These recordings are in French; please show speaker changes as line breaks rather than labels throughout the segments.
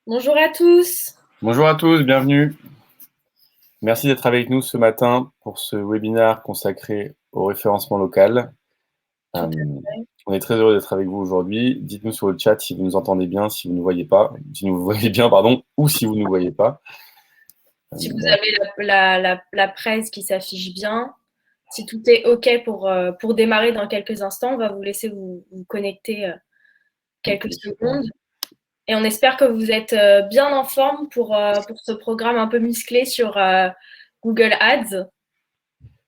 Bonjour à tous.
Bonjour à tous, bienvenue. Merci d'être avec nous ce matin pour ce webinaire consacré au référencement local.
Tout
Euh,
à fait.
on est très heureux d'être avec vous aujourd'hui. Dites-nous sur le chat si vous nous entendez bien, si vous ne nous voyez pas, si vous nous voyez bien, pardon, ou si vous ne nous voyez pas.
Si vous avez la presse qui s'affiche bien, si tout est OK pour démarrer dans quelques instants, on va vous laisser vous connecter
Ok,
quelques
super.
secondes. Et on espère que vous êtes bien en forme pour ce programme un peu musclé sur Google Ads.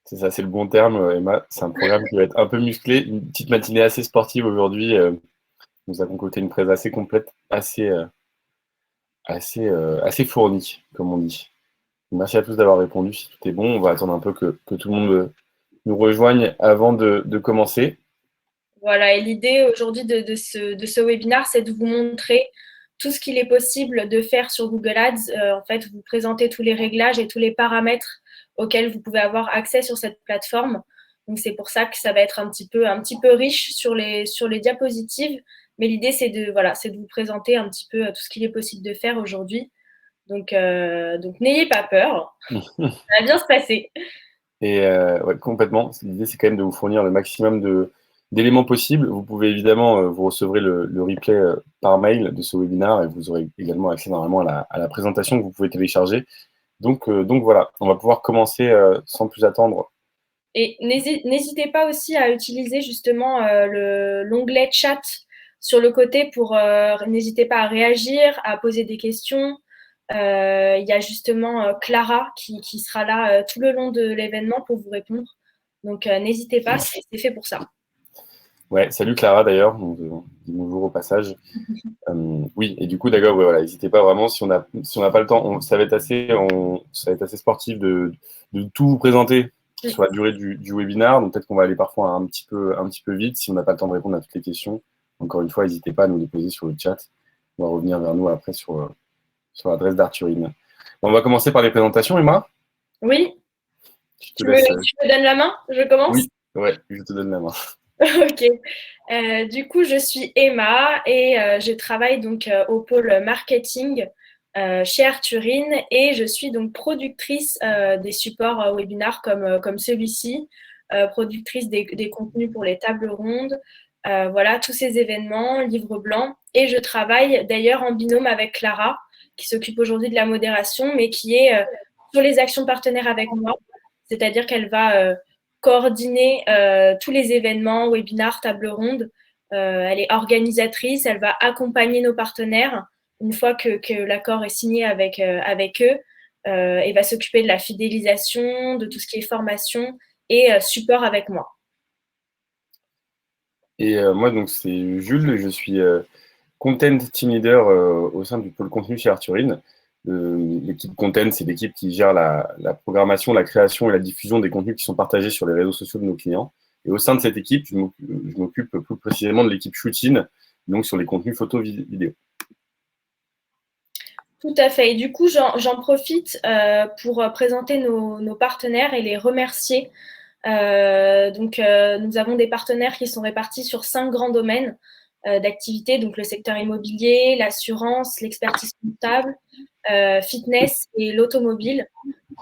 C'est ça, c'est le bon terme, Emma. C'est un programme qui va être un peu musclé. Une petite matinée assez sportive aujourd'hui. Nous avons concocté une presse assez complète, assez fournie, comme on dit. Merci à tous d'avoir répondu. Si tout est bon, on va attendre un peu que tout le monde nous rejoigne avant de commencer.
Voilà, et l'idée aujourd'hui de ce webinaire, c'est de vous montrer tout ce qu'il est possible de faire sur Google Ads. En fait, vous présenter tous les réglages et tous les paramètres auxquels vous pouvez avoir accès sur cette plateforme. Donc, c'est pour ça que ça va être un petit peu riche sur les diapositives. Mais l'idée, c'est de vous présenter un petit peu tout ce qu'il est possible de faire aujourd'hui. Donc n'ayez pas peur. Ça va bien se passer.
Et ouais, complètement. L'idée, c'est quand même de vous fournir le maximum d'éléments possibles. Vous pouvez évidemment, vous recevrez le replay par mail de ce webinaire et vous aurez également accès normalement à la présentation que vous pouvez télécharger. Donc voilà, on va pouvoir commencer sans plus attendre.
Et n'hésitez pas aussi à utiliser justement l'onglet chat sur le côté pour n'hésitez pas à réagir, à poser des questions. Il y a justement Clara qui sera là tout le long de l'événement pour vous répondre. Donc n'hésitez pas, c'est fait pour ça.
Ouais, salut Clara d'ailleurs, donc, dis bonjour au passage. Oui, et du coup, d'accord, ouais, voilà, n'hésitez pas vraiment, si on n'a pas le temps, ça va être assez sportif de tout vous présenter sur la durée du webinaire, donc peut-être qu'on va aller parfois un petit peu vite si on n'a pas le temps de répondre à toutes les questions. Encore une fois, n'hésitez pas à nous les poser sur le chat. On va revenir vers nous après sur l'adresse d'Arthurine. Bon, on va commencer par les présentations, Emma.
Oui,
Je te
tu me,
laisse.
tu me donnes la main? Je commence?
Oui, ouais, je te donne la main.
Ok. Du coup, je suis Emma et je travaille donc au pôle marketing chez Arthurine et je suis donc productrice des supports webinaires comme celui-ci, productrice des contenus pour les tables rondes, voilà, tous ces événements, livre blanc. Et je travaille d'ailleurs en binôme avec Clara, qui s'occupe aujourd'hui de la modération, mais qui est sur les actions partenaires avec moi. C'est-à-dire qu'elle va coordonner tous les événements, webinars, tables rondes. Elle est organisatrice, elle va accompagner nos partenaires une fois que l'accord est signé avec eux et va s'occuper de la fidélisation, de tout ce qui est formation et support avec moi.
Et moi, donc, c'est Jules, je suis Content Team Leader au sein du pôle contenu chez Arthurine. L'équipe Content, c'est l'équipe qui gère la programmation, la création et la diffusion des contenus qui sont partagés sur les réseaux sociaux de nos clients. Et au sein de cette équipe, je m'occupe plus précisément de l'équipe Shooting, donc sur les contenus photos vidéo.
Tout à fait. Et du coup, j'en profite pour présenter nos partenaires et les remercier. Nous avons des partenaires qui sont répartis sur 5 grands domaines d'activité, donc le secteur immobilier, l'assurance, l'expertise comptable, fitness et l'automobile.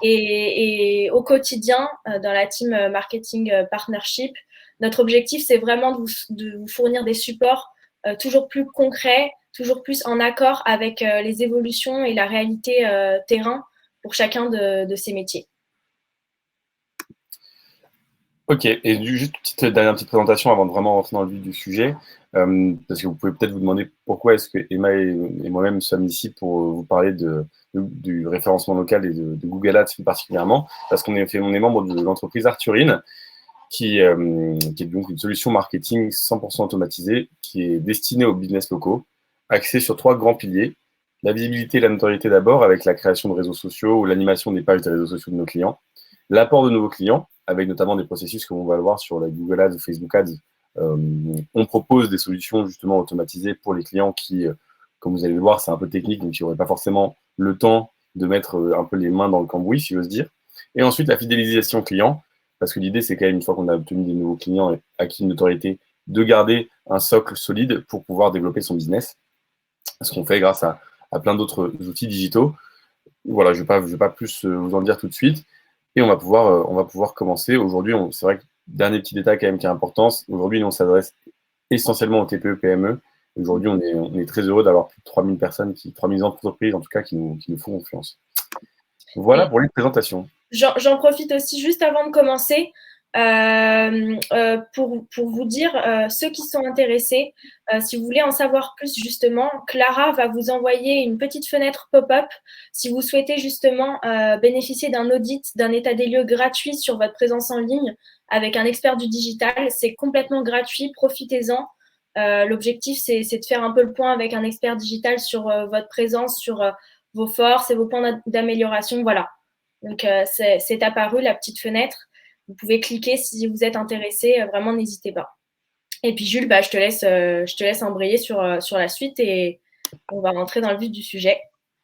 Et au quotidien, dans la team marketing partnership, notre objectif, c'est vraiment de vous fournir des supports toujours plus concrets, toujours plus en accord avec les évolutions et la réalité terrain pour chacun de ces métiers.
Ok, et juste une dernière petite présentation avant de vraiment rentrer dans le vif du sujet, parce que vous pouvez peut-être vous demander pourquoi est-ce que Emma et moi-même sommes ici pour vous parler du référencement local et de Google Ads plus particulièrement, parce qu'on est membre de l'entreprise Arthurine, qui est donc une solution marketing 100% automatisée, qui est destinée aux business locaux, axée sur 3 grands piliers: la visibilité et la notoriété d'abord, avec la création de réseaux sociaux ou l'animation des pages des réseaux sociaux de nos clients, l'apport de nouveaux clients, avec notamment des processus comme on va le voir sur la Google Ads ou Facebook Ads. On propose des solutions justement automatisées pour les clients qui, comme vous allez le voir, c'est un peu technique, donc ils n'auraient pas forcément le temps de mettre un peu les mains dans le cambouis, si j'ose dire. Et ensuite, la fidélisation client, parce que l'idée, c'est quand même, une fois qu'on a obtenu des nouveaux clients et acquis une notoriété, de garder un socle solide pour pouvoir développer son business. Ce qu'on fait grâce à à plein d'autres outils digitaux. Voilà, je vais pas plus vous en dire tout de suite. Et on va pouvoir commencer. Aujourd'hui, c'est vrai que, dernier petit détail quand même qui a importance, aujourd'hui, nous, on s'adresse essentiellement aux TPE, PME. Aujourd'hui, on est très heureux d'avoir plus de 3000 personnes, 3000 entreprises en tout cas, qui nous font confiance. Voilà
Et
pour les présentations.
j'en profite aussi juste avant de commencer pour vous dire, ceux qui sont intéressés, si vous voulez en savoir plus justement, Clara va vous envoyer une petite fenêtre pop-up si vous souhaitez justement bénéficier d'un audit, d'un état des lieux gratuit sur votre présence en ligne avec un expert du digital. C'est complètement gratuit, profitez-en. L'objectif, c'est de faire un peu le point avec un expert digital sur votre présence, sur vos forces et vos points d'amélioration. Voilà. Donc, c'est apparu, la petite fenêtre. Vous pouvez cliquer si vous êtes intéressé. Vraiment, n'hésitez pas. Et puis, Jules, je te laisse embrayer sur la suite et on va rentrer dans le vif du sujet.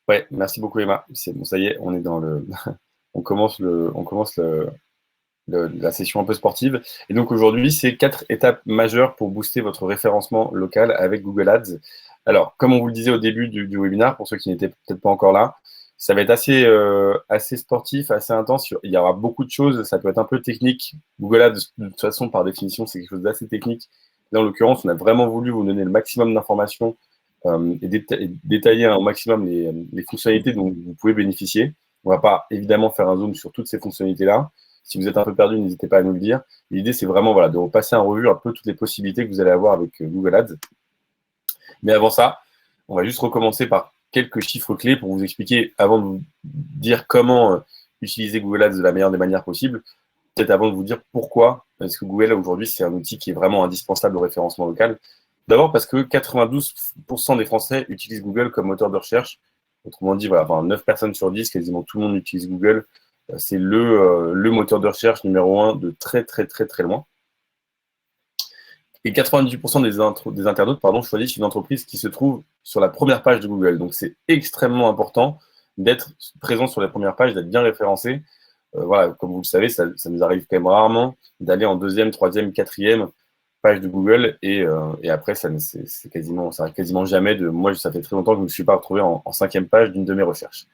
Ouais, merci beaucoup Emma. C'est bon, ça y est, on est dans le, on commence la session un peu sportive. Et donc aujourd'hui, c'est 4 étapes majeures pour booster votre référencement local avec Google Ads. Alors, comme on vous le disait au début du webinaire, pour ceux qui n'étaient peut-être pas encore là, ça va être assez sportif, assez intense. Il y aura beaucoup de choses, ça peut être un peu technique. Google Ads, de toute façon, par définition, c'est quelque chose d'assez technique. Là, en l'occurrence, on a vraiment voulu vous donner le maximum d'informations et détailler au maximum les fonctionnalités dont vous pouvez bénéficier. On ne va pas évidemment faire un zoom sur toutes ces fonctionnalités-là. Si vous êtes un peu perdu, n'hésitez pas à nous le dire. L'idée, c'est vraiment voilà, de repasser en revue un peu toutes les possibilités que vous allez avoir avec Google Ads. Mais avant ça, on va juste recommencer par quelques chiffres clés pour vous expliquer, avant de vous dire comment utiliser Google Ads de la meilleure des manières possibles, peut-être avant de vous dire pourquoi est-ce que Google, aujourd'hui, c'est un outil qui est vraiment indispensable au référencement local. D'abord parce que 92% des Français utilisent Google comme moteur de recherche. Autrement dit, voilà, enfin, 9 personnes sur 10, quasiment tout le monde utilise Google. C'est le moteur de recherche numéro 1 de très, très, très, très loin. Et 98% des internautes choisissent une entreprise qui se trouve sur la première page de Google. Donc, c'est extrêmement important d'être présent sur la première page, d'être bien référencé. Voilà, comme vous le savez, ça nous arrive quand même rarement d'aller en deuxième, troisième, quatrième page de Google et après, ça arrive quasiment jamais. Moi, ça fait très longtemps que je ne me suis pas retrouvé en cinquième page d'une de mes recherches.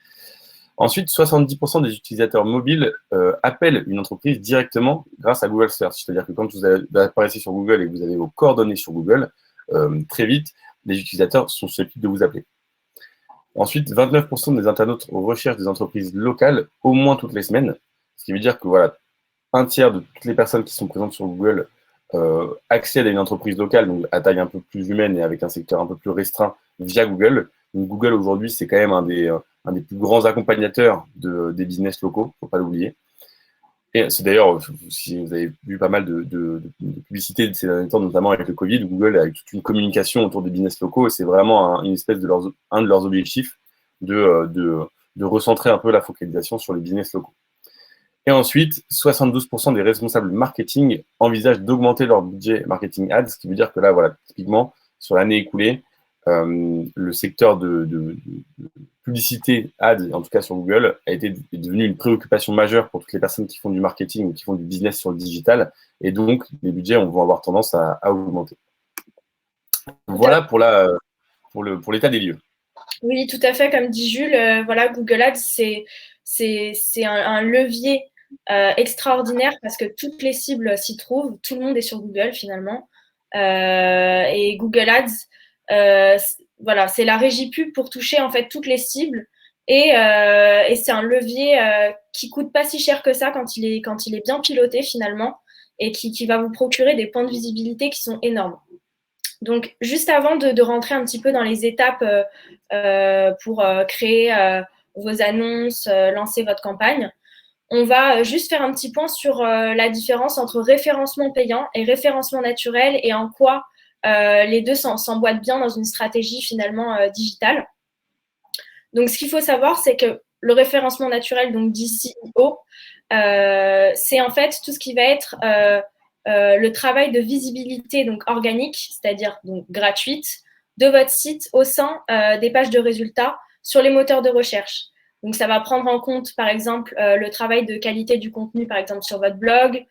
Ensuite, 70% des utilisateurs mobiles appellent une entreprise directement grâce à Google Search. C'est-à-dire que quand vous apparaissez sur Google et que vous avez vos coordonnées sur Google, très vite, les utilisateurs sont susceptibles de vous appeler. Ensuite, 29% des internautes recherchent des entreprises locales au moins toutes les semaines, ce qui veut dire que voilà, un tiers de toutes les personnes qui sont présentes sur Google accèdent à une entreprise locale, donc à taille un peu plus humaine et avec un secteur un peu plus restreint via Google. Donc Google aujourd'hui, c'est quand même un des plus grands accompagnateurs des business locaux, il ne faut pas l'oublier. Et c'est d'ailleurs, si vous avez vu pas mal de publicités de ces derniers temps, notamment avec le Covid, Google a eu toute une communication autour des business locaux et c'est vraiment une espèce un de leurs objectifs de recentrer un peu la focalisation sur les business locaux. Et ensuite, 72% des responsables marketing envisagent d'augmenter leur budget marketing ads, ce qui veut dire que là, voilà, typiquement, sur l'année écoulée, le secteur de publicité ads, en tout cas sur Google, est devenu une préoccupation majeure pour toutes les personnes qui font du marketing ou qui font du business sur le digital. Et donc, les budgets vont avoir tendance à augmenter. Voilà pour l'état des lieux.
Oui, tout à fait. Comme dit Jules, voilà, Google Ads, c'est un levier extraordinaire parce que toutes les cibles s'y trouvent. Tout le monde est sur Google finalement. Et Google Ads, voilà, c'est la régie pub pour toucher en fait toutes les cibles. Et c'est un levier qui coûte pas si cher que ça quand il est bien piloté finalement et qui va vous procurer des points de visibilité qui sont énormes. Donc, juste avant de rentrer un petit peu dans les étapes pour créer vos annonces, lancer votre campagne, on va juste faire un petit point sur la différence entre référencement payant et référencement naturel et en quoi les deux s'emboîtent bien dans une stratégie finalement digitale. Donc, ce qu'il faut savoir, c'est que le référencement naturel, donc DCO, c'est en fait tout ce qui va être le travail de visibilité donc organique, c'est-à-dire donc gratuite, de votre site au sein des pages de résultats sur les moteurs de recherche. Donc, ça va prendre en compte, par exemple, le travail de qualité du contenu, par exemple, sur votre blog,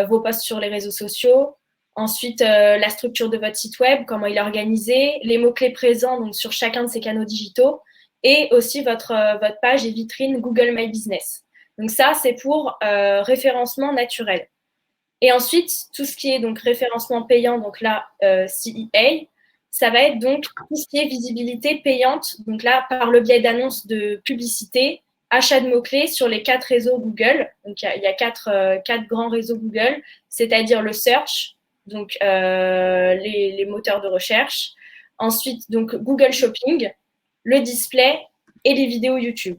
vos posts sur les réseaux sociaux. Ensuite, la structure de votre site web, comment il est organisé, les mots-clés présents donc, sur chacun de ces canaux digitaux. et aussi votre page et vitrine Google My Business. Donc ça, c'est pour référencement naturel. Et ensuite, tout ce qui est donc référencement payant, donc là, CEA, ça va être donc tout ce qui est visibilité payante, donc là, par le biais d'annonces de publicité, achat de mots-clés sur les 4 réseaux Google. Donc, il y a 4 grands réseaux Google, c'est-à-dire le search, donc les moteurs de recherche. Ensuite, donc Google Shopping, le display et les vidéos YouTube.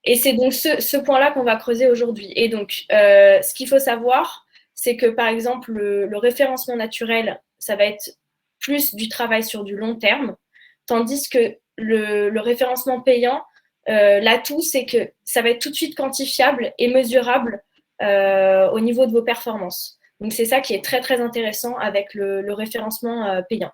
Et c'est donc ce point-là qu'on va creuser aujourd'hui. Et donc, ce qu'il faut savoir, c'est que, par exemple, le référencement naturel, ça va être plus du travail sur du long terme, tandis que le référencement payant, l'atout, c'est que ça va être tout de suite quantifiable et mesurable au niveau de vos performances. Donc, c'est ça qui est très, très intéressant avec le référencement payant.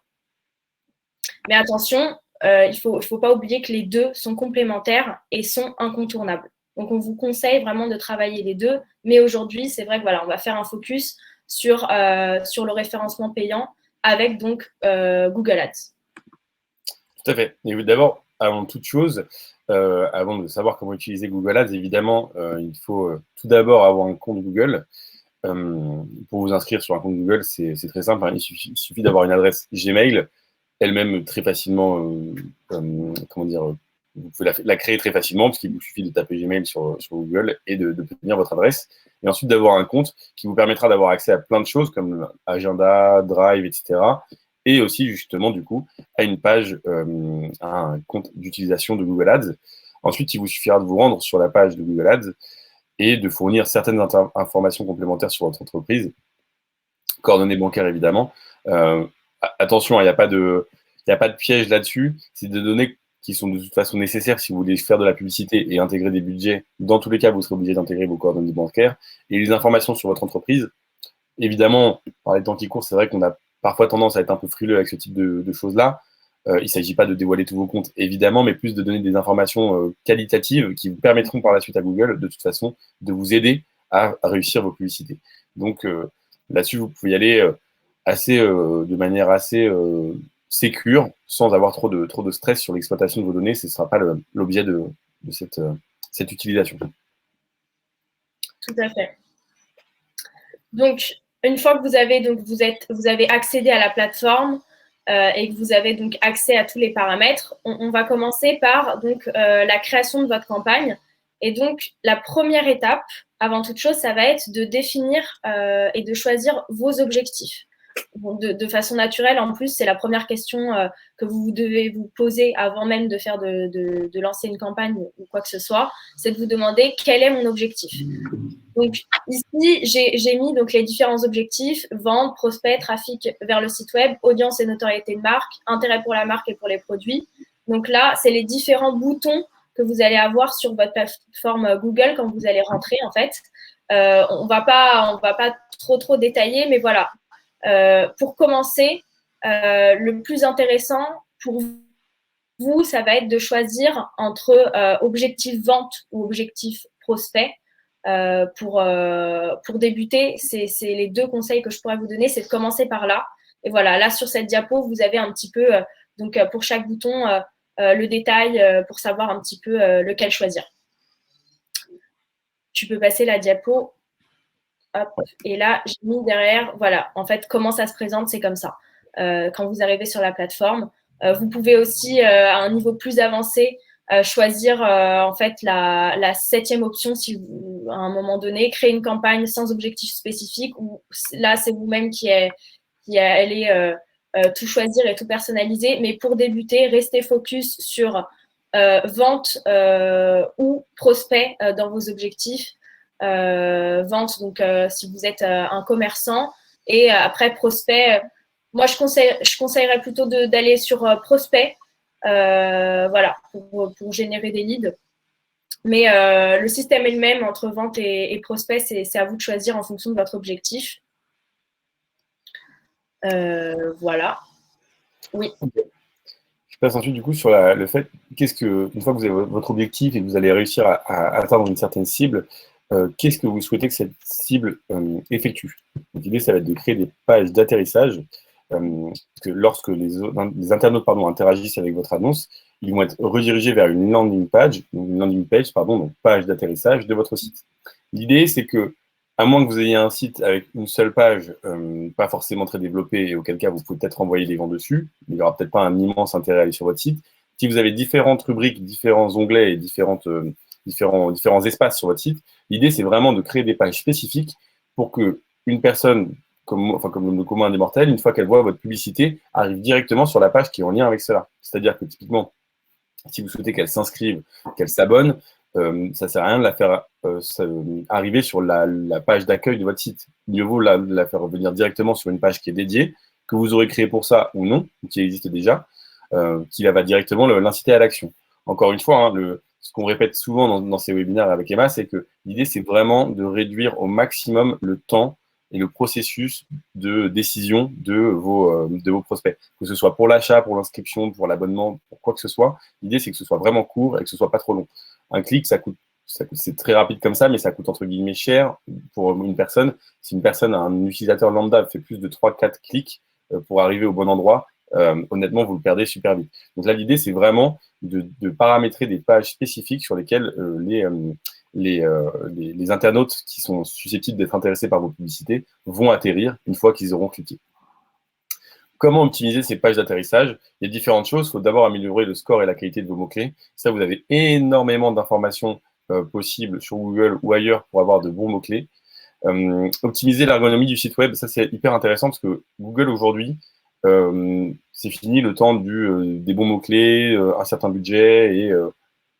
Mais attention, il ne faut pas oublier que les deux sont complémentaires et sont incontournables. Donc, on vous conseille vraiment de travailler les deux. Mais aujourd'hui, c'est vrai que voilà, on va faire un focus sur le référencement payant avec donc Google Ads.
Tout à fait. Et d'abord, avant toute chose, avant de savoir comment utiliser Google Ads, évidemment, il faut tout d'abord avoir un compte Google. Pour vous inscrire sur un compte Google, c'est très simple. Hein. Il suffit d'avoir une adresse Gmail, elle-même très facilement, comment dire, vous pouvez la créer très facilement, parce qu'il vous suffit de taper Gmail sur Google et d'obtenir votre adresse. Et ensuite d'avoir un compte qui vous permettra d'avoir accès à plein de choses comme Agenda, Drive, etc. Et aussi, justement, du coup, à une page, à un compte d'utilisation de Google Ads. Ensuite, il vous suffira de vous rendre sur la page de Google Ads et de fournir certaines informations complémentaires sur votre entreprise, coordonnées bancaires évidemment. Attention, il n'y a pas de piège là-dessus. C'est des données qui sont de toute façon nécessaires si vous voulez faire de la publicité et intégrer des budgets. Dans tous les cas, vous serez obligé d'intégrer vos coordonnées bancaires. Et les informations sur votre entreprise, évidemment, par les temps qui courent, c'est vrai qu'on a parfois tendance à être un peu frileux avec ce type de choses-là. Il ne s'agit pas de dévoiler tous vos comptes, évidemment, mais plus de donner des informations qualitatives qui vous permettront par la suite à Google, de toute façon, de vous aider à réussir vos publicités. Donc là-dessus, vous pouvez y aller de manière assez sécure, sans avoir trop de stress sur l'exploitation de vos données. Ce ne sera pas l'objet de cette utilisation.
Tout à fait. Donc, une fois que vous avez accédé à la plateforme et que vous avez donc accès à tous les paramètres, on va commencer par donc la création de votre campagne. Et donc, la première étape, avant toute chose, ça va être de définir et de choisir vos objectifs. De façon naturelle, en plus, c'est la première question que vous devez vous poser avant même de lancer une campagne ou quoi que ce soit, c'est de vous demander quel est mon objectif. Donc ici, j'ai mis donc les différents objectifs, vente, prospect, trafic vers le site web, audience et notoriété de marque, intérêt pour la marque et pour les produits. Donc là, c'est les différents boutons que vous allez avoir sur votre plateforme Google quand vous allez rentrer en fait. On va pas trop détailler, mais voilà. Pour commencer, le plus intéressant pour vous, ça va être de choisir entre objectif vente ou objectif prospect. Pour débuter, c'est les deux conseils que je pourrais vous donner, c'est de commencer par là. Et voilà, là sur cette diapo, vous avez un petit peu, donc pour chaque bouton, le détail pour savoir un petit peu lequel choisir. Tu peux passer la diapo. Hop, et là, j'ai mis derrière, voilà, en fait, comment ça se présente, c'est comme ça. Quand vous arrivez sur la plateforme, vous pouvez aussi, à un niveau plus avancé, choisir en fait la 7e option si vous, à un moment donné, créer une campagne sans objectif spécifique, ou là, c'est vous-même qui allez tout choisir et tout personnaliser. Mais pour débuter, restez focus sur vente ou prospect dans vos objectifs. Vente, donc si vous êtes un commerçant, et après prospect, moi je conseillerais plutôt d'aller sur prospect, voilà, pour générer des leads. Mais le système est le même entre vente et prospect, c'est à vous de choisir en fonction de votre objectif. Voilà. Oui.
Okay. Je passe ensuite du coup sur le fait, une fois que vous avez votre objectif et que vous allez réussir à atteindre une certaine cible, qu'est-ce que vous souhaitez que cette cible effectue? L'idée, ça va être de créer des pages d'atterrissage, parce que lorsque les internautes interagissent avec votre annonce, ils vont être redirigés vers une landing page, pardon, donc page d'atterrissage de votre site. L'idée, c'est que, à moins que vous ayez un site avec une seule page, pas forcément très développée, et auquel cas vous pouvez peut-être envoyer des gens dessus, mais il n'y aura peut-être pas un immense intérêt à aller sur votre site. Si vous avez différentes rubriques, différents onglets et différents espaces sur votre site, l'idée, c'est vraiment de créer des pages spécifiques pour que une personne, comme le commun des mortels, une fois qu'elle voit votre publicité, arrive directement sur la page qui est en lien avec cela. C'est-à-dire que typiquement, si vous souhaitez qu'elle s'inscrive, qu'elle s'abonne, ça ne sert à rien de la faire arriver sur la page d'accueil de votre site. Mieux vaut la faire revenir directement sur une page qui est dédiée, que vous aurez créée pour ça ou non, ou qui existe déjà, qui va directement l'inciter à l'action. Encore une fois, hein, ce qu'on répète souvent dans ces webinaires avec Emma, c'est que l'idée, c'est vraiment de réduire au maximum le temps et le processus de décision de vos prospects. Que ce soit pour l'achat, pour l'inscription, pour l'abonnement, pour quoi que ce soit, l'idée, c'est que ce soit vraiment court et que ce soit pas trop long. Un clic, c'est très rapide comme ça, mais ça coûte entre guillemets cher pour une personne. Si un utilisateur lambda fait plus de 3-4 clics pour arriver au bon endroit, honnêtement, vous le perdez super vite. Donc là, l'idée, c'est vraiment de paramétrer des pages spécifiques sur lesquelles les internautes qui sont susceptibles d'être intéressés par vos publicités vont atterrir une fois qu'ils auront cliqué. Comment optimiser ces pages d'atterrissage? Il y a différentes choses. Il faut d'abord améliorer le score et la qualité de vos mots-clés. Ça, vous avez énormément d'informations possibles sur Google ou ailleurs pour avoir de bons mots-clés. Optimiser l'ergonomie du site web, ça c'est hyper intéressant parce que Google aujourd'hui, c'est fini le temps des bons mots-clés, un certain budget et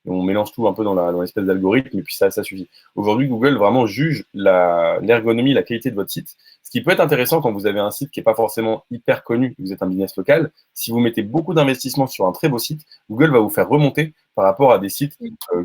on mélange tout un peu dans l'espèce d'algorithme et puis ça suffit. Aujourd'hui, Google vraiment juge l'ergonomie, la qualité de votre site. Ce qui peut être intéressant quand vous avez un site qui n'est pas forcément hyper connu, vous êtes un business local, si vous mettez beaucoup d'investissement sur un très beau site, Google va vous faire remonter par rapport à des sites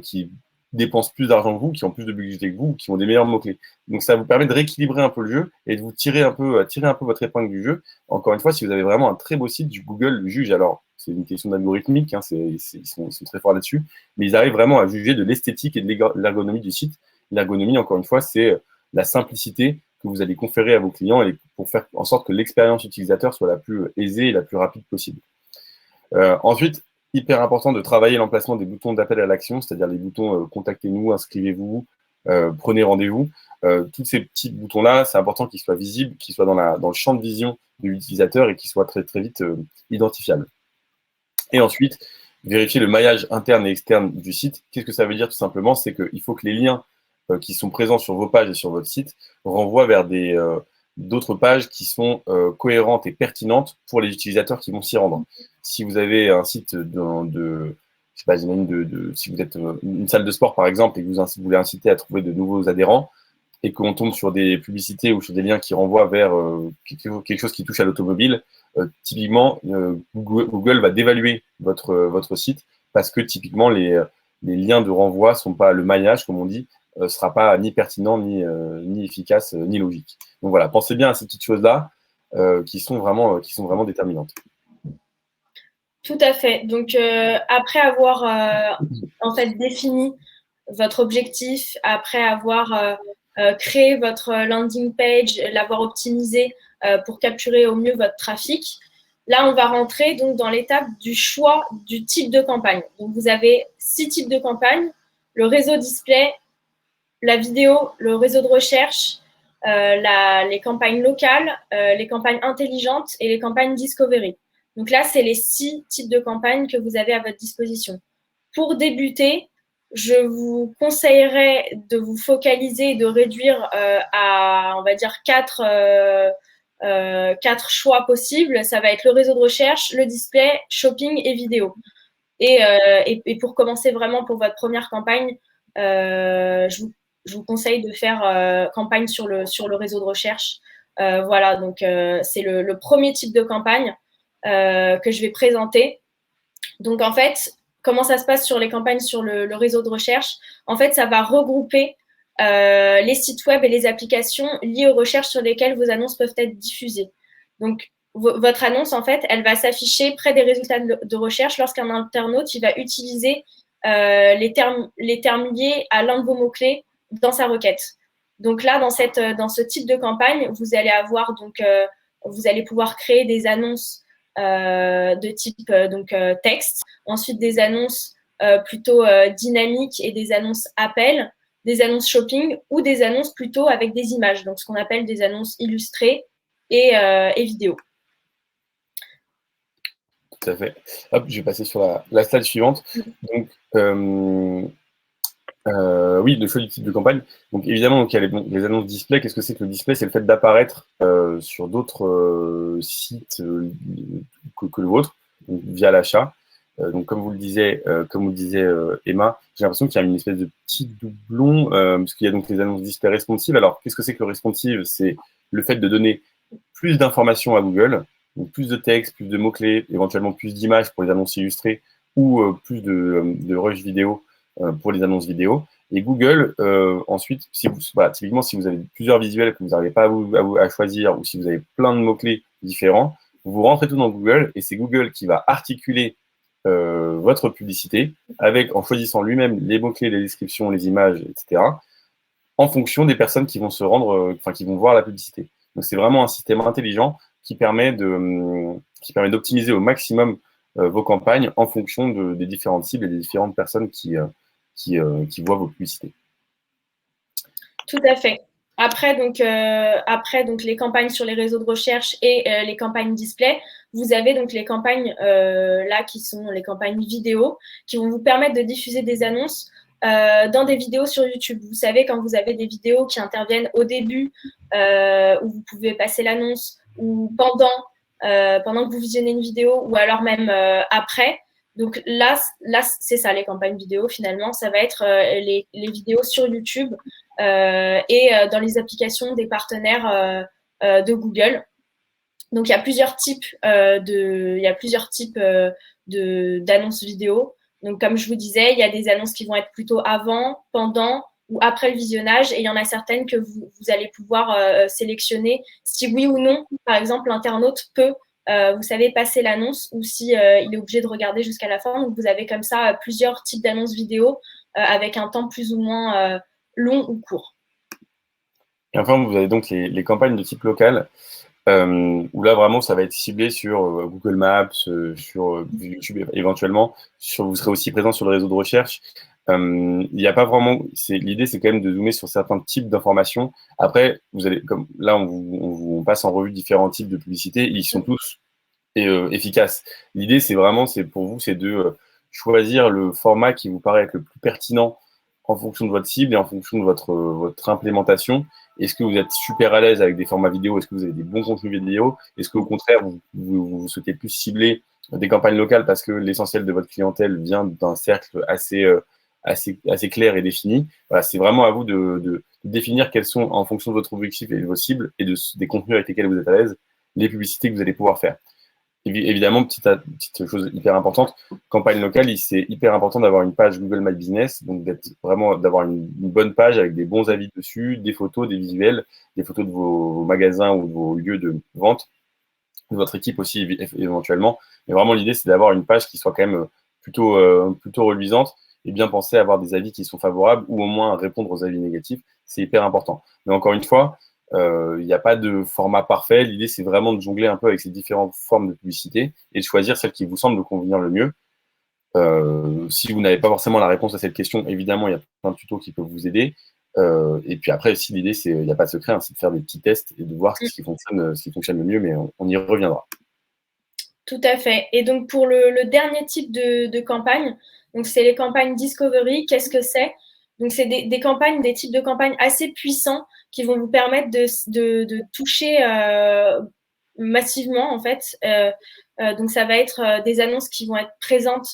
qui dépensent plus d'argent que vous, qui ont plus de budget que vous, qui ont des meilleurs mots-clés. Donc ça vous permet de rééquilibrer un peu le jeu et de vous tirer un peu votre épingle du jeu. Encore une fois, si vous avez vraiment un très beau site, Google juge. Alors, c'est une question d'algorithmique, hein, ils sont très forts là-dessus, mais ils arrivent vraiment à juger de l'esthétique et de l'ergonomie du site. L'ergonomie, encore une fois, c'est la simplicité que vous allez conférer à vos clients et pour faire en sorte que l'expérience utilisateur soit la plus aisée et la plus rapide possible. Ensuite, hyper important de travailler l'emplacement des boutons d'appel à l'action, c'est-à-dire les boutons contactez-nous, inscrivez-vous, prenez rendez-vous. Tous ces petits boutons-là, c'est important qu'ils soient visibles, qu'ils soient dans le champ de vision de l'utilisateur et qu'ils soient très, très vite identifiables. Et ensuite, vérifier le maillage interne et externe du site. Qu'est-ce que ça veut dire tout simplement? C'est qu'il faut que les liens qui sont présents sur vos pages et sur votre site renvoient vers d'autres pages qui sont cohérentes et pertinentes pour les utilisateurs qui vont s'y rendre. Si vous avez un site si vous êtes une salle de sport par exemple et que vous voulez inciter à trouver de nouveaux adhérents et qu'on tombe sur des publicités ou sur des liens qui renvoient vers quelque chose qui touche à l'automobile, typiquement Google va dévaluer votre site parce que typiquement les liens de renvoi sont pas, le maillage comme on dit, sera pas ni pertinent, ni efficace, ni logique. Donc voilà, pensez bien à ces petites choses-là qui sont vraiment déterminantes.
Tout à fait. Donc, après avoir en fait défini votre objectif, après avoir créé votre landing page, l'avoir optimisé pour capturer au mieux votre trafic, là, on va rentrer donc dans l'étape du choix du type de campagne. Donc, vous avez 6 types de campagnes: le réseau display, la vidéo, le réseau de recherche, les campagnes locales, les campagnes intelligentes et les campagnes discovery. Donc là, c'est les 6 types de campagnes que vous avez à votre disposition. Pour débuter, je vous conseillerais de vous focaliser et de réduire à, on va dire, 4 choix possibles. Ça va être le réseau de recherche, le display, shopping et vidéo. Et pour commencer vraiment pour votre première campagne, je vous conseille de faire campagne sur le réseau de recherche. Voilà, donc c'est le premier type de campagne que je vais présenter. Donc en fait, comment ça se passe sur les campagnes sur le réseau de recherche? En fait, ça va regrouper les sites web et les applications liées aux recherches sur lesquelles vos annonces peuvent être diffusées. Donc, votre annonce, en fait, elle va s'afficher près des résultats de recherche lorsqu'un internaute il va utiliser les termes liés à l'un de vos mots-clés dans sa requête. Donc là, dans ce type de campagne, vous allez pouvoir créer des annonces de type texte. Ensuite, des annonces plutôt dynamiques et des annonces appels, des annonces shopping ou des annonces plutôt avec des images, donc ce qu'on appelle des annonces illustrées et vidéo.
Tout à fait. Hop, je vais passer sur la slide suivante. Donc, oui, le choix du type de campagne. Donc, évidemment, donc, il y a les annonces display. Qu'est-ce que c'est que le display? C'est le fait d'apparaître sur d'autres sites que le vôtre, donc, via l'achat. Donc, comme vous le disiez, Emma, j'ai l'impression qu'il y a une espèce de petit doublon, parce qu'il y a donc les annonces display responsive. Alors, qu'est-ce que c'est que le responsive? C'est le fait de donner plus d'informations à Google, donc plus de texte, plus de mots-clés, éventuellement plus d'images pour les annonces illustrées ou plus de rush vidéo pour les annonces vidéo. Et Google, ensuite, typiquement, si vous avez plusieurs visuels que vous n'arrivez pas à choisir ou si vous avez plein de mots-clés différents, vous rentrez tout dans Google et c'est Google qui va articuler votre publicité en choisissant lui-même les mots-clés, les descriptions, les images, etc., en fonction des personnes qui vont se rendre, qui vont voir la publicité. Donc, c'est vraiment un système intelligent qui permet d'optimiser au maximum vos campagnes en fonction des différentes cibles et des différentes personnes qui voient vos publicités.
Tout à fait. Après, donc les campagnes sur les réseaux de recherche et les campagnes display, vous avez donc les campagnes là qui sont les campagnes vidéo qui vont vous permettre de diffuser des annonces dans des vidéos sur YouTube. Vous savez, quand vous avez des vidéos qui interviennent au début, où vous pouvez passer l'annonce, ou pendant que vous visionnez une vidéo, ou alors même après. Donc là c'est ça, les campagnes vidéo, finalement. Ça va être les vidéos sur YouTube et dans les applications des partenaires de Google. Donc, il y a plusieurs types d'annonces vidéo. Donc, comme je vous disais, il y a des annonces qui vont être plutôt avant, pendant ou après le visionnage. Et il y en a certaines que vous allez pouvoir sélectionner si oui ou non, par exemple, l'internaute peut, vous savez, passer l'annonce ou si il est obligé de regarder jusqu'à la fin. Donc, vous avez comme ça plusieurs types d'annonces vidéo avec un temps plus ou moins long ou court.
Et enfin, vous avez donc les campagnes de type local, où là, vraiment, ça va être ciblé sur Google Maps, sur YouTube éventuellement. Vous serez aussi présent sur le réseau de recherche. Il n'y a pas vraiment. L'idée, c'est quand même de zoomer sur certains types d'informations. Après, vous allez, comme là, on passe en revue différents types de publicités. Ils sont tous efficaces. L'idée, c'est pour vous, c'est de choisir le format qui vous paraît être le plus pertinent en fonction de votre cible et en fonction de votre implémentation. Est-ce que vous êtes super à l'aise avec des formats vidéo? Est-ce que vous avez des bons contenus vidéo? Est-ce qu'au contraire, vous souhaitez plus cibler des campagnes locales parce que l'essentiel de votre clientèle vient d'un cercle assez clair et défini? Voilà, c'est vraiment à vous de définir quels sont, en fonction de votre objectif et de vos cibles et des contenus avec lesquels vous êtes à l'aise, les publicités que vous allez pouvoir faire. Évidemment, petite chose hyper importante, campagne locale, c'est hyper important d'avoir une page Google My Business, donc d'avoir une bonne page avec des bons avis dessus, des photos, des visuels, des photos de vos magasins ou de vos lieux de vente, de votre équipe aussi éventuellement. Mais vraiment, l'idée, c'est d'avoir une page qui soit quand même plutôt reluisante et bien penser à avoir des avis qui sont favorables ou au moins répondre aux avis négatifs. C'est hyper important. Mais encore une fois, il n'y a pas de format parfait. L'idée, c'est vraiment de jongler un peu avec ces différentes formes de publicité et de choisir celle qui vous semble convenir le mieux. Si vous n'avez pas forcément la réponse à cette question, évidemment, il y a plein de tutos qui peuvent vous aider. Et puis après, si l'idée, il n'y a pas de secret, c'est de faire des petits tests et de voir ce qui fonctionne le mieux, mais on y reviendra.
Tout à fait. Et donc, pour le dernier type de campagne, donc c'est les campagnes Discovery. Qu'est-ce que c'est? Donc, c'est des campagnes, des types de campagnes assez puissants qui vont vous permettre de toucher massivement, en fait. Donc, ça va être des annonces qui vont être présentes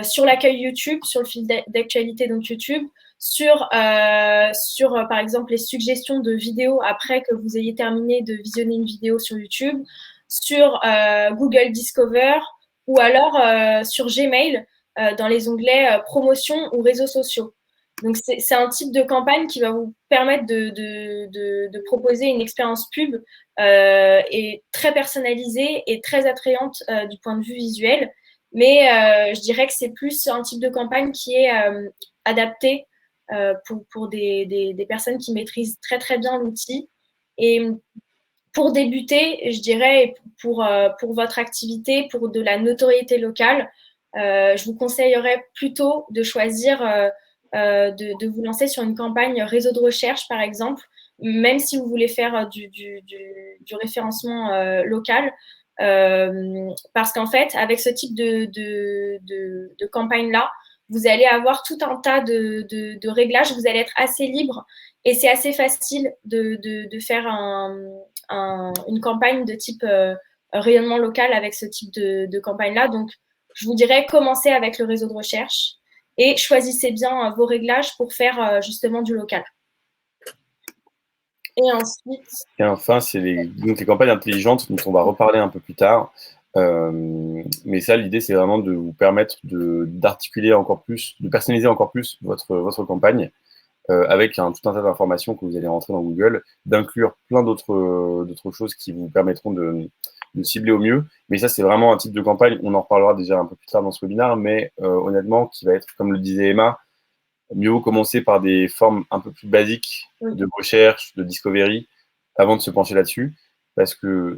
sur l'accueil YouTube, sur le fil d'actualité, donc YouTube, sur par exemple, les suggestions de vidéos après que vous ayez terminé de visionner une vidéo sur YouTube, sur Google Discover ou alors sur Gmail dans les onglets promotion ou réseaux sociaux. Donc, c'est un type de campagne qui va vous permettre de proposer une expérience pub et très personnalisée et très attrayante du point de vue visuel. Mais je dirais que c'est plus un type de campagne qui est adapté pour des personnes qui maîtrisent très, très bien l'outil. Et pour débuter, je dirais, pour votre activité, pour de la notoriété locale, je vous conseillerais plutôt de choisir de vous lancer sur une campagne réseau de recherche, par exemple, même si vous voulez faire du référencement local. Parce qu'en fait, avec ce type de campagne-là, vous allez avoir tout un tas de réglages, vous allez être assez libre et c'est assez facile de faire une campagne de type rayonnement local avec ce type de campagne-là. Donc, je vous dirais, commencez avec le réseau de recherche et choisissez bien vos réglages pour faire justement du local. Et ensuite…
Et enfin, c'est donc les campagnes intelligentes dont on va reparler un peu plus tard. Mais ça, l'idée, c'est vraiment de vous permettre d'articuler encore plus, de personnaliser encore plus votre campagne avec tout un tas d'informations que vous allez rentrer dans Google, d'inclure plein d'autres choses qui vous permettront de cibler au mieux. Mais ça, c'est vraiment un type de campagne, on en reparlera déjà un peu plus tard dans ce webinaire, mais honnêtement, qui va être, comme le disait Emma, mieux vaut commencer par des formes un peu plus basiques de recherche, de discovery, avant de se pencher là-dessus, parce que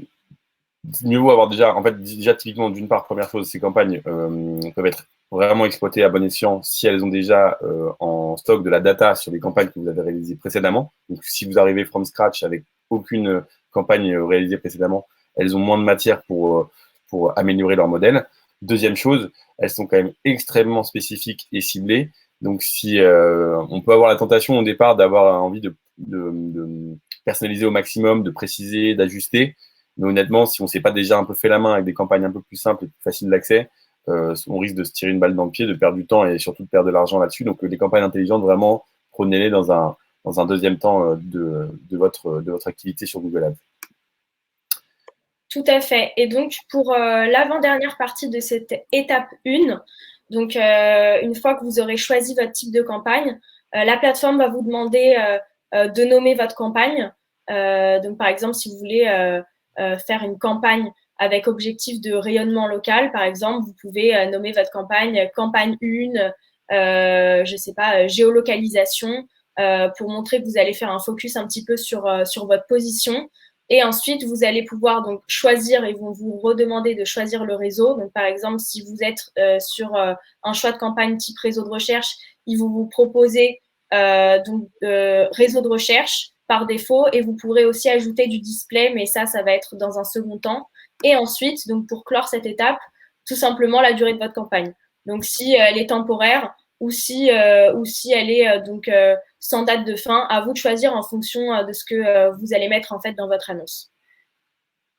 mieux vaut avoir déjà typiquement, d'une part, première chose, ces campagnes peuvent être vraiment exploitées à bon escient si elles ont déjà en stock de la data sur les campagnes que vous avez réalisées précédemment. Donc, si vous arrivez from scratch avec aucune campagne réalisée précédemment, elles ont moins de matière pour améliorer leur modèle. Deuxième chose, elles sont quand même extrêmement spécifiques et ciblées. Donc, si on peut avoir la tentation au départ d'avoir envie de personnaliser au maximum, de préciser, d'ajuster, mais honnêtement, si on ne s'est pas déjà un peu fait la main avec des campagnes un peu plus simples et plus faciles d'accès, on risque de se tirer une balle dans le pied, de perdre du temps et surtout de perdre de l'argent là-dessus. Donc, les campagnes intelligentes, vraiment, prenez-les dans un deuxième temps de votre activité sur Google Ads.
Tout à fait. Et donc, pour l'avant-dernière partie de cette étape 1, donc une fois que vous aurez choisi votre type de campagne, la plateforme va vous demander de nommer votre campagne. Donc, par exemple, si vous voulez faire une campagne avec objectif de rayonnement local, par exemple, vous pouvez nommer votre campagne campagne 1, je ne sais pas, géolocalisation, pour montrer que vous allez faire un focus un petit peu sur votre position. Et ensuite, vous allez pouvoir donc choisir, ils vont vous redemander de choisir le réseau. Donc, par exemple, si vous êtes sur un choix de campagne type réseau de recherche, ils vont vous proposer réseau de recherche par défaut et vous pourrez aussi ajouter du display, mais ça va être dans un second temps. Et ensuite, donc pour clore cette étape, tout simplement la durée de votre campagne. Donc, si elle est temporaire ou si elle est sans date de fin, à vous de choisir en fonction de ce que vous allez mettre en fait dans votre annonce.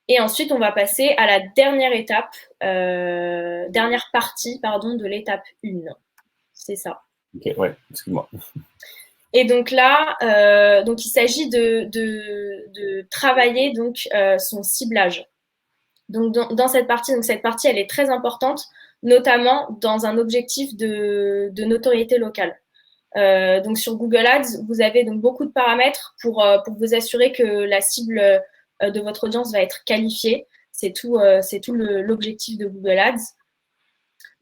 Et ensuite, on va passer à la dernière étape, dernière partie, pardon, de l'étape 1. C'est ça.
Ok, ouais, excuse-moi.
Et donc là, donc il s'agit de travailler donc son ciblage. Donc dans cette partie, elle est très importante, notamment dans un objectif de notoriété locale. Donc sur Google Ads, vous avez donc beaucoup de paramètres pour vous assurer que la cible de votre audience va être qualifiée. C'est tout l'objectif de Google Ads.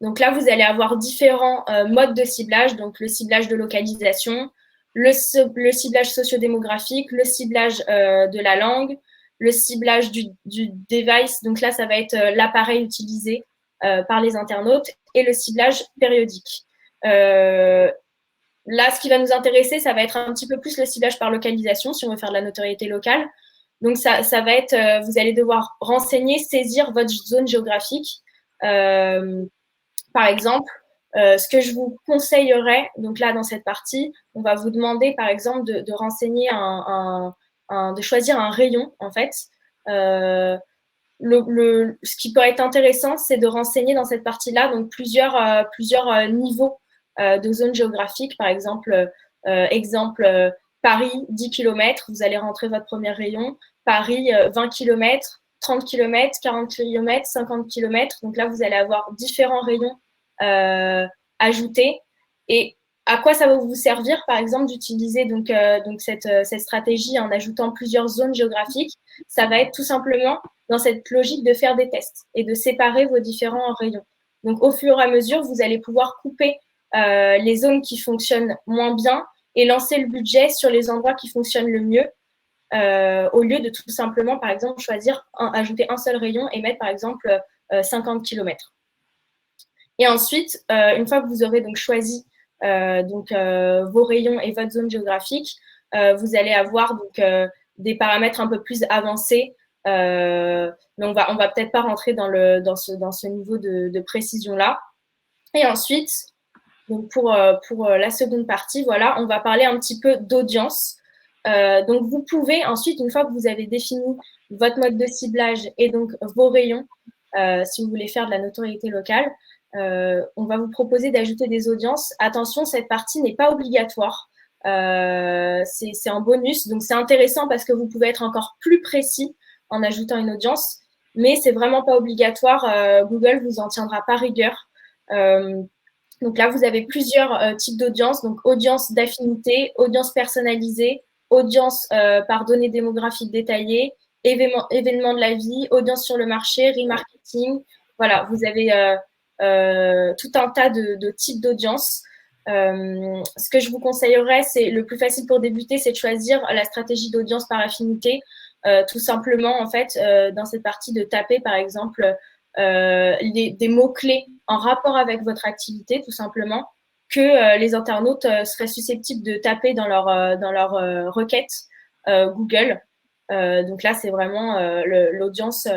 Donc là, vous allez avoir différents modes de ciblage, donc le ciblage de localisation, le ciblage sociodémographique, le ciblage de la langue, le ciblage du device, donc là, ça va être l'appareil utilisé par les internautes, et le ciblage périodique. Là, ce qui va nous intéresser, ça va être un petit peu plus le ciblage par localisation, si on veut faire de la notoriété locale. Donc, ça va être, vous allez devoir renseigner, saisir votre zone géographique. Par exemple, ce que je vous conseillerais, donc là, dans cette partie, on va vous demander, par exemple, de renseigner de choisir un rayon, en fait. Ce qui peut être intéressant, c'est de renseigner dans cette partie-là donc plusieurs niveaux de zone géographique. Par exemple, Paris, 10 km, vous allez rentrer votre premier rayon. Paris, 20 km, 30 km, 40 km, 50 km. Donc là, vous allez avoir différents rayons ajoutés. Et à quoi ça va vous servir, par exemple, d'utiliser donc cette stratégie en ajoutant plusieurs zones géographiques? Ça va être tout simplement dans cette logique de faire des tests et de séparer vos différents rayons. Donc, au fur et à mesure, vous allez pouvoir couper les zones qui fonctionnent moins bien et lancer le budget sur les endroits qui fonctionnent le mieux. au lieu de tout simplement, par exemple, ajouter un seul rayon et mettre, par exemple, 50 km. Et ensuite, une fois que vous aurez donc choisi vos rayons et votre zone géographique, vous allez avoir donc des paramètres un peu plus avancés. Mais on va peut-être pas rentrer dans ce niveau de précision-là. Et ensuite, donc pour la seconde partie, voilà, on va parler un petit peu d'audience. Donc, vous pouvez ensuite, une fois que vous avez défini votre mode de ciblage et donc vos rayons, si vous voulez faire de la notoriété locale, on va vous proposer d'ajouter des audiences. Attention, cette partie n'est pas obligatoire. C'est un bonus. Donc, c'est intéressant parce que vous pouvez être encore plus précis en ajoutant une audience, mais c'est vraiment pas obligatoire. Google vous en tiendra pas rigueur. Donc là, vous avez plusieurs types d'audience. Donc, audience d'affinité, audience personnalisée, audience par données démographiques détaillées, événements de la vie, audience sur le marché, remarketing. Voilà, vous avez tout un tas de types d'audience. Ce que je vous conseillerais, c'est le plus facile pour débuter, c'est de choisir la stratégie d'audience par affinité. Tout simplement, en fait, dans cette partie de taper, par exemple, des mots-clés en rapport avec votre activité, tout simplement, que les internautes seraient susceptibles de taper dans leur requête Google. Donc là, c'est vraiment l'audience,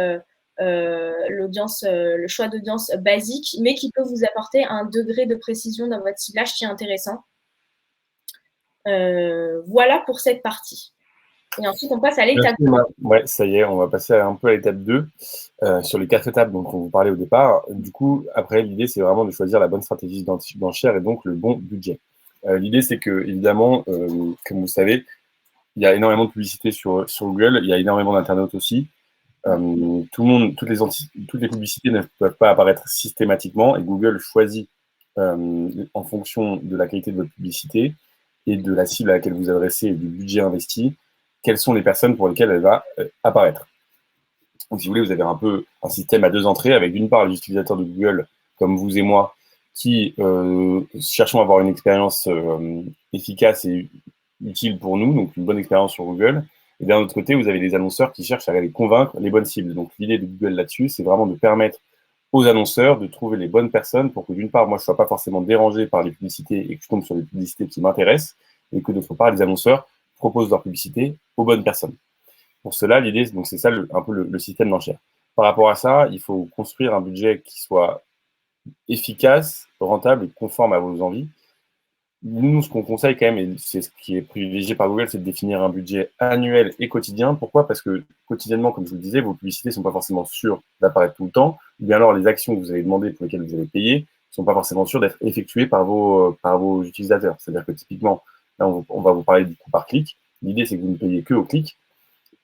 le choix d'audience basique, mais qui peut vous apporter un degré de précision dans votre ciblage qui est intéressant. Voilà pour cette partie. Et ensuite, on passe à l'étape 2.
Ouais, ça y est, on va passer un peu à l'étape 2, sur les 4 étapes dont on vous parlait au départ. Du coup, après, l'idée, c'est vraiment de choisir la bonne stratégie d'enchère et donc le bon budget. L'idée, c'est que, évidemment, comme vous savez, il y a énormément de publicité sur Google, il y a énormément d'internautes aussi. Tout le monde, toutes les publicités ne peuvent pas apparaître systématiquement et Google choisit en fonction de la qualité de votre publicité et de la cible à laquelle vous adressez et du budget investi, quelles sont les personnes pour lesquelles elle va apparaître. Donc, si vous voulez, vous avez un peu un système à 2 entrées avec d'une part les utilisateurs de Google comme vous et moi qui cherchons à avoir une expérience efficace et utile pour nous, donc une bonne expérience sur Google. Et d'un autre côté, vous avez les annonceurs qui cherchent à aller convaincre les bonnes cibles. Donc l'idée de Google là-dessus, c'est vraiment de permettre aux annonceurs de trouver les bonnes personnes pour que d'une part, moi, je ne sois pas forcément dérangé par les publicités et que je tombe sur des publicités qui m'intéressent, et que d'autre part, les annonceurs proposent leur publicité aux bonnes personnes. Pour cela, l'idée, donc c'est ça un peu le système d'enchère. Par rapport à ça, il faut construire un budget qui soit efficace, rentable et conforme à vos envies. Nous, ce qu'on conseille quand même, et c'est ce qui est privilégié par Google, c'est de définir un budget annuel et quotidien. Pourquoi? Parce que quotidiennement, comme je vous le disais, vos publicités ne sont pas forcément sûres d'apparaître tout le temps, ou bien alors les actions que vous avez demandées pour lesquelles vous avez payé ne sont pas forcément sûres d'être effectuées par vos utilisateurs. C'est-à-dire que typiquement, là, on va vous parler du coût par clic. L'idée, c'est que vous ne payez que au clic.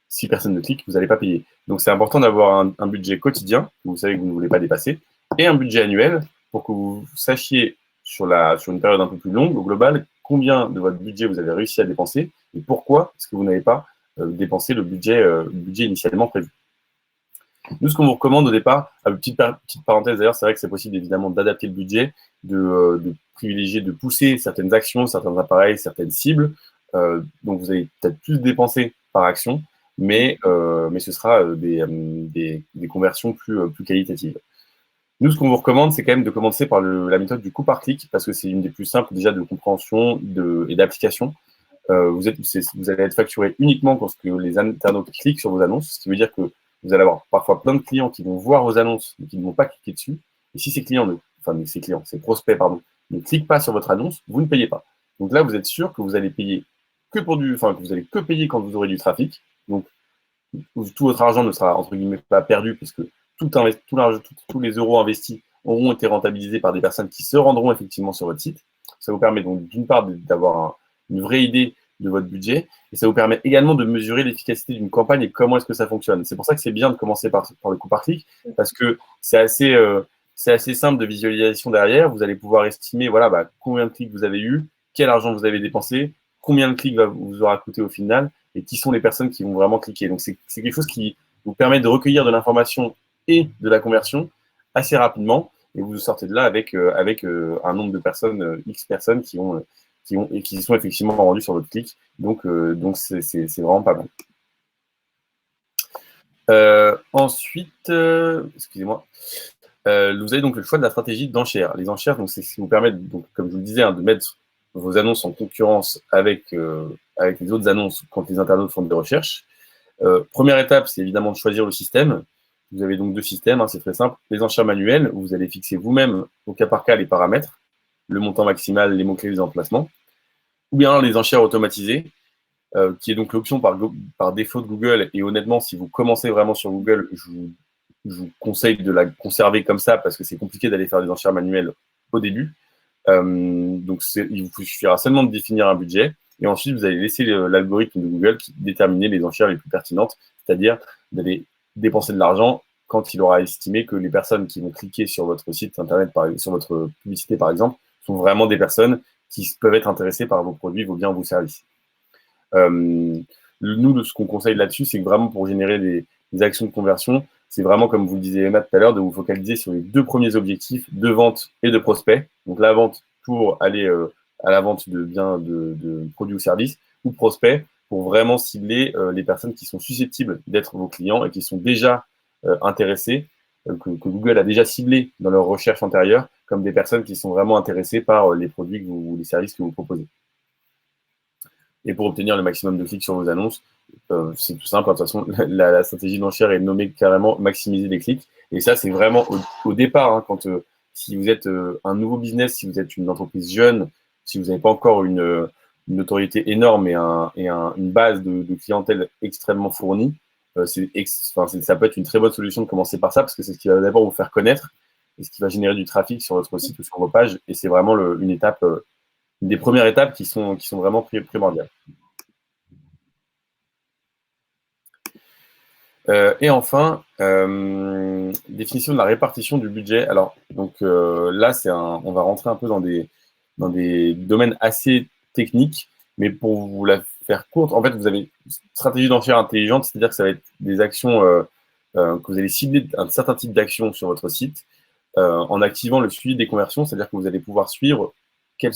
Si personne ne clique, vous n'allez pas payer. Donc, c'est important d'avoir un budget quotidien, que vous savez que vous ne voulez pas dépasser, et un budget annuel pour que vous sachiez sur une période un peu plus longue, au global, combien de votre budget vous avez réussi à dépenser et pourquoi est-ce que vous n'avez pas dépensé le budget initialement prévu. Nous, ce qu'on vous recommande au départ, petite parenthèse d'ailleurs, c'est vrai que c'est possible évidemment d'adapter le budget, de privilégier, de pousser certaines actions, certains appareils, certaines cibles. Donc, vous allez peut-être plus dépenser par action, mais ce sera des conversions plus qualitatives. Nous, ce qu'on vous recommande, c'est quand même de commencer par la méthode du coût par clic, parce que c'est une des plus simples déjà de compréhension et d'application. Vous allez être facturé uniquement quand les internautes cliquent sur vos annonces, ce qui veut dire que vous allez avoir parfois plein de clients qui vont voir vos annonces, mais qui ne vont pas cliquer dessus. Et si ces prospects, ne cliquent pas sur votre annonce, vous ne payez pas. Donc là, vous êtes sûr que vous allez payer que vous allez que payer quand vous aurez du trafic. Donc, tout votre argent ne sera, entre guillemets, pas perdu, puisque tous les euros investis auront été rentabilisés par des personnes qui se rendront effectivement sur votre site. Ça vous permet donc d'une part d'avoir une vraie idée de votre budget, et ça vous permet également de mesurer l'efficacité d'une campagne et comment est-ce que ça fonctionne. C'est pour ça que c'est bien de commencer par le coût par clic, parce que c'est assez simple de visualisation derrière. Vous allez pouvoir estimer combien de clics vous avez eu, quel argent vous avez dépensé, combien de clics vous aura coûté au final, et qui sont les personnes qui vont vraiment cliquer. Donc, c'est quelque chose qui vous permet de recueillir de l'information et de la conversion assez rapidement, et vous sortez de là avec un nombre de personnes, X personnes qui sont effectivement rendues sur votre clic. Donc c'est vraiment pas mal. Ensuite, excusez-moi, vous avez donc le choix de la stratégie d'enchères. Les enchères, donc, c'est ce qui vous permet, donc, comme je vous le disais, hein, de mettre vos annonces en concurrence avec les autres annonces quand les internautes font des recherches. Première étape, c'est évidemment de choisir le système. Vous avez donc deux systèmes, hein, c'est très simple. Les enchères manuelles, où vous allez fixer vous-même au cas par cas les paramètres, le montant maximal, les mots-clés, les emplacements. Ou bien les enchères automatisées, qui est donc l'option par défaut de Google. Et honnêtement, si vous commencez vraiment sur Google, je vous conseille de la conserver comme ça parce que c'est compliqué d'aller faire des enchères manuelles au début. Donc, il vous suffira seulement de définir un budget. Et ensuite, vous allez laisser l'algorithme de Google qui déterminer les enchères les plus pertinentes, c'est-à-dire d'aller dépenser de l'argent quand il aura estimé que les personnes qui vont cliquer sur votre site internet, sur votre publicité par exemple, sont vraiment des personnes qui peuvent être intéressées par vos produits, vos biens, vos services. Nous, ce qu'on conseille là-dessus, c'est que vraiment pour générer des actions de conversion, c'est vraiment, comme vous le disiez Emma tout à l'heure, de vous focaliser sur les deux premiers objectifs de vente et de prospect. Donc la vente pour aller à la vente de biens, de produits ou services, ou prospect pour vraiment cibler les personnes qui sont susceptibles d'être vos clients et qui sont déjà intéressés, que Google a déjà ciblé dans leur recherche antérieure, comme des personnes qui sont vraiment intéressées par les produits ou les services que vous proposez. Et pour obtenir le maximum de clics sur vos annonces, c'est tout simple. De toute façon, la stratégie d'enchère est nommée carrément maximiser les clics. Et ça, c'est vraiment au départ, hein, si vous êtes un nouveau business, si vous êtes une entreprise jeune, si vous n'avez pas encore une notoriété énorme et une base de clientèle extrêmement fournie, ça peut être une très bonne solution de commencer par ça parce que c'est ce qui va d'abord vous faire connaître et ce qui va générer du trafic sur votre site ou sur vos pages. Et c'est vraiment une étape, une des premières étapes qui sont vraiment primordiales. Et enfin, définition de la répartition du budget. Alors, donc là, on va rentrer un peu dans des domaines assez techniques, mais pour vous la faire courte, en fait, vous avez une stratégie d'enchère intelligente, c'est-à-dire que ça va être des actions que vous allez cibler un certain type d'actions sur votre site en activant le suivi des conversions, c'est-à-dire que vous allez pouvoir suivre quelles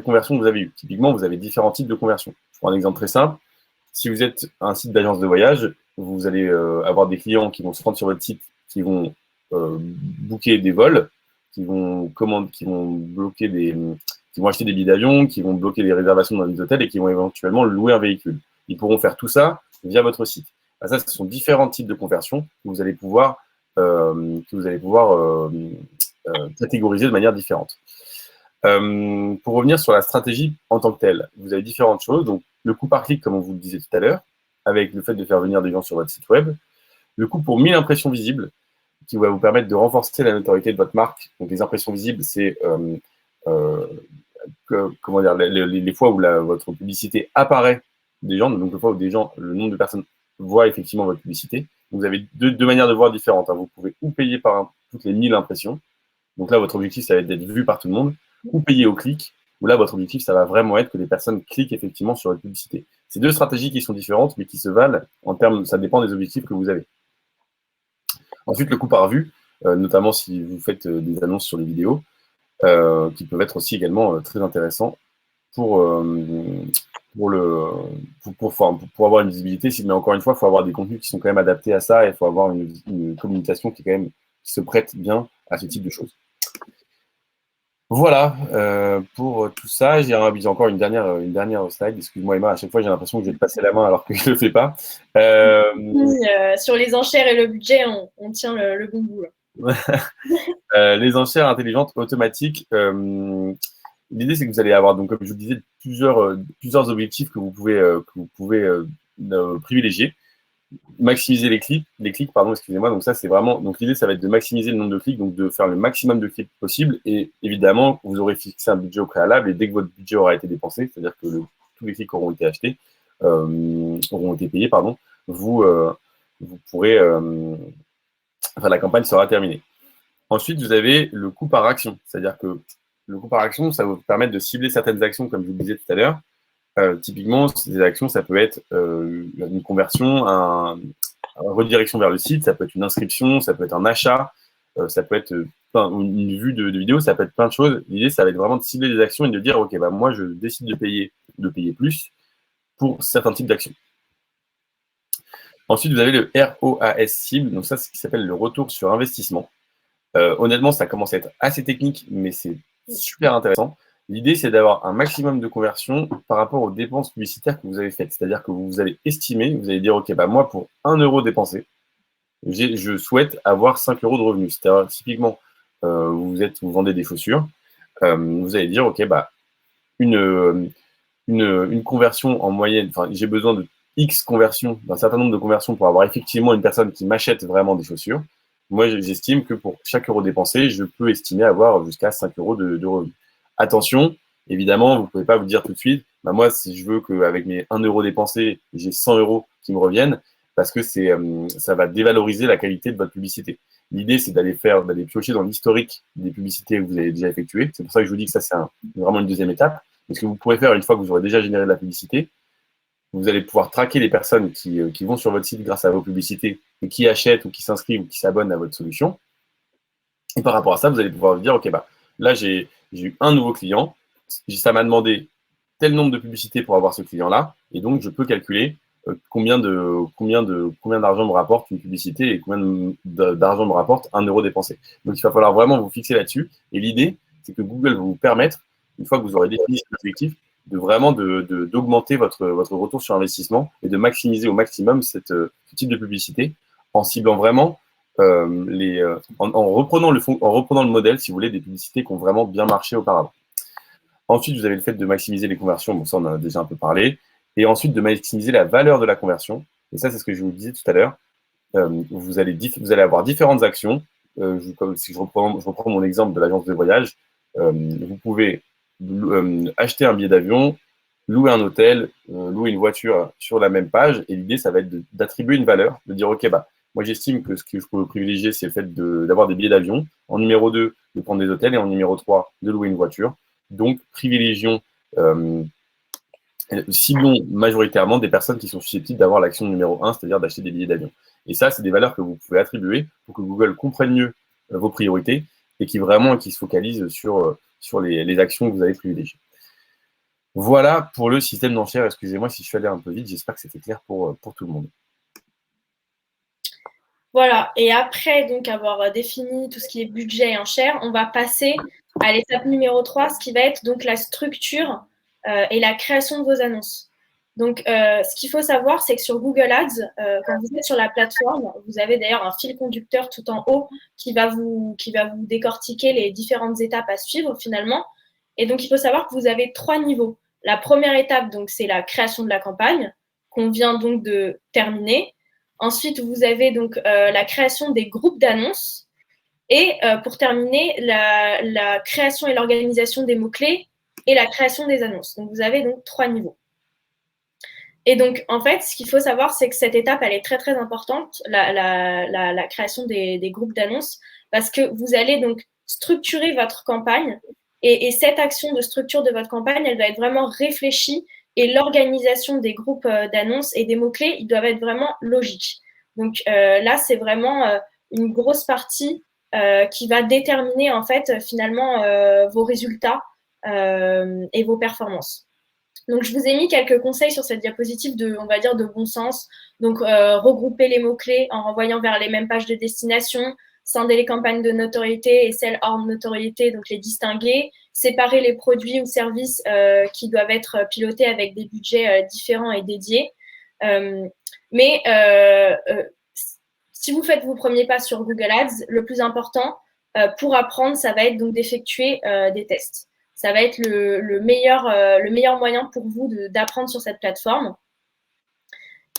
conversions vous avez eues. Typiquement, vous avez différents types de conversions. Je prends un exemple très simple. Si vous êtes un site d'agence de voyage, vous allez avoir des clients qui vont se rendre sur votre site, qui vont booker des vols, qui vont acheter des billets d'avion, qui vont bloquer les réservations dans les hôtels et qui vont éventuellement louer un véhicule. Ils pourront faire tout ça via votre site. Ça, ce sont différents types de conversions que vous allez pouvoir catégoriser de manière différente. Pour revenir sur la stratégie en tant que telle, vous avez différentes choses. Donc, le coût par clic, comme on vous le disait tout à l'heure, avec le fait de faire venir des gens sur votre site web. Le coût pour 1000 impressions visibles, qui va vous permettre de renforcer la notoriété de votre marque. Donc, les impressions visibles, c'est les fois où votre publicité apparaît des gens, donc les fois où le nombre de personnes voient effectivement votre publicité. Donc, vous avez deux manières de voir différentes. Hein. Vous pouvez ou payer par toutes les 1000 impressions. Donc là, votre objectif, ça va être d'être vu par tout le monde, ou payer au clic, où là, votre objectif, ça va vraiment être que les personnes cliquent effectivement sur votre publicité. C'est deux stratégies qui sont différentes, mais qui se valent en termes, ça dépend des objectifs que vous avez. Ensuite, le coût par vue, notamment si vous faites des annonces sur les vidéos, qui peuvent être aussi également très intéressants pour avoir une visibilité. Mais encore une fois, il faut avoir des contenus qui sont quand même adaptés à ça et il faut avoir une communication qui se prête bien à ce type de choses. Voilà pour tout ça. J'ai encore une dernière slide. Excuse-moi Emma, à chaque fois j'ai l'impression que je vais te passer la main alors que je ne le fais pas.
Sur les enchères et le budget, on tient le bon bout.
Les enchères intelligentes automatiques. L'idée c'est que vous allez avoir, donc comme je vous disais, plusieurs objectifs que vous pouvez privilégier. Maximiser les clics, excusez-moi. Donc ça, c'est vraiment. Donc l'idée, ça va être de maximiser le nombre de clics, donc de faire le maximum de clics possible. Et évidemment, vous aurez fixé un budget au préalable. Et dès que votre budget aura été dépensé, c'est-à-dire que tous les clics auront été achetés, auront été payés, pardon, vous pourrez. La campagne sera terminée. Ensuite, vous avez le coût par action, c'est-à-dire que le coût par action, ça va vous permettre de cibler certaines actions, comme je vous le disais tout à l'heure. Typiquement, ces actions, ça peut être une conversion, une redirection vers le site, ça peut être une inscription, ça peut être un achat, ça peut être une vue de vidéo, ça peut être plein de choses. L'idée, ça va être vraiment de cibler des actions et de dire, OK, moi, je décide de payer plus pour certains types d'actions. Ensuite, vous avez le ROAS cible, donc ça, c'est ce qui s'appelle le retour sur investissement. Honnêtement, ça commence à être assez technique, mais c'est super intéressant. L'idée, c'est d'avoir un maximum de conversion par rapport aux dépenses publicitaires que vous avez faites. C'est-à-dire que vous allez estimer, vous allez dire, OK, bah moi, pour 1 euro dépensé, je souhaite avoir 5 euros de revenus. C'est-à-dire, typiquement, vous vendez des chaussures, vous allez dire, OK, bah, une conversion en moyenne, enfin, j'ai besoin de X conversions, d'un certain nombre de conversions pour avoir effectivement une personne qui m'achète vraiment des chaussures. Moi, j'estime que pour chaque euro dépensé, je peux estimer avoir jusqu'à 5 euros de revenus. Attention, évidemment, vous ne pouvez pas vous dire tout de suite, bah moi, si je veux qu'avec mes 1 euro dépensé, j'ai 100 euros qui me reviennent, parce que ça va dévaloriser la qualité de votre publicité. L'idée, c'est d'aller piocher dans l'historique des publicités que vous avez déjà effectuées. C'est pour ça que je vous dis que ça, c'est vraiment une deuxième étape. Et ce que vous pourrez faire une fois que vous aurez déjà généré de la publicité, vous allez pouvoir traquer les personnes qui vont sur votre site grâce à vos publicités et qui achètent ou qui s'inscrivent ou qui s'abonnent à votre solution. Et par rapport à ça, vous allez pouvoir vous dire, OK, bah, là, j'ai eu un nouveau client, ça m'a demandé tel nombre de publicités pour avoir ce client-là, et donc je peux calculer combien d'argent me rapporte une publicité et combien d'argent me rapporte 1 euro dépensé. Donc il va falloir vraiment vous fixer là-dessus. Et l'idée, c'est que Google va vous permettre, une fois que vous aurez défini cet objectif, de vraiment d'augmenter votre retour sur investissement et de maximiser au maximum ce type de publicité en ciblant vraiment en reprenant le modèle, si vous voulez, des publicités qui ont vraiment bien marché auparavant. Ensuite, vous avez le fait de maximiser les conversions. Bon, ça, on en a déjà un peu parlé. Et ensuite, de maximiser la valeur de la conversion. Et ça, c'est ce que je vous disais tout à l'heure. Vous allez avoir différentes actions. Si je reprends mon exemple de l'agence de voyage, vous pouvez acheter un billet d'avion, louer un hôtel, louer une voiture sur la même page. Et l'idée, ça va être d'attribuer une valeur, de dire, OK, bah, moi, j'estime que ce que je peux privilégier, c'est le fait d'avoir des billets d'avion. En numéro 2, de prendre des hôtels. Et en numéro 3, de louer une voiture. Donc, privilégions, ciblons majoritairement des personnes qui sont susceptibles d'avoir l'action numéro 1, c'est-à-dire d'acheter des billets d'avion. Et ça, c'est des valeurs que vous pouvez attribuer pour que Google comprenne mieux vos priorités et qui se focalise sur les actions que vous avez privilégiées. Voilà pour le système d'enchères. Excusez-moi si je suis allé un peu vite, j'espère que c'était clair pour tout le monde.
Voilà, et après donc avoir défini tout ce qui est budget et enchères, on va passer à l'étape numéro 3, ce qui va être donc la structure et la création de vos annonces. Donc, ce qu'il faut savoir, c'est que sur Google Ads, quand vous êtes sur la plateforme, vous avez d'ailleurs un fil conducteur tout en haut qui va vous décortiquer les différentes étapes à suivre finalement. Et donc, il faut savoir que vous avez 3 niveaux. La première étape, donc, c'est la création de la campagne qu'on vient donc de terminer. Ensuite, vous avez donc la création des groupes d'annonces. Et pour terminer, la création et l'organisation des mots-clés et la création des annonces. Donc, vous avez donc 3 niveaux. Et donc, en fait, ce qu'il faut savoir, c'est que cette étape, elle est très, très importante, la création des groupes d'annonces, parce que vous allez donc structurer votre campagne. Et cette action de structure de votre campagne, elle doit être vraiment réfléchie. Et l'organisation des groupes d'annonces et des mots-clés, ils doivent être vraiment logiques. Donc là, c'est vraiment une grosse partie qui va déterminer, en fait, finalement, vos résultats et vos performances. Donc, je vous ai mis quelques conseils sur cette diapositive on va dire, de bon sens. Donc, regrouper les mots-clés en renvoyant vers les mêmes pages de destination, scinder les campagnes de notoriété et celles hors notoriété, donc les distinguer, séparer les produits ou services qui doivent être pilotés avec des budgets différents et dédiés. Mais si vous faites vos premiers pas sur Google Ads, le plus important pour apprendre, ça va être donc d'effectuer des tests. Ça va être le meilleur moyen pour vous d'apprendre sur cette plateforme.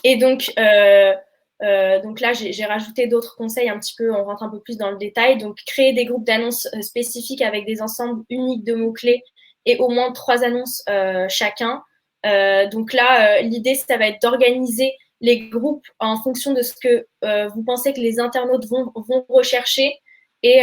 Et donc là, j'ai rajouté d'autres conseils un petit peu, on rentre un peu plus dans le détail. Donc, créer des groupes d'annonces spécifiques avec des ensembles uniques de mots-clés et au moins 3 annonces chacun. Donc là, l'idée, ça va être d'organiser les groupes en fonction de ce que vous pensez que les internautes vont rechercher et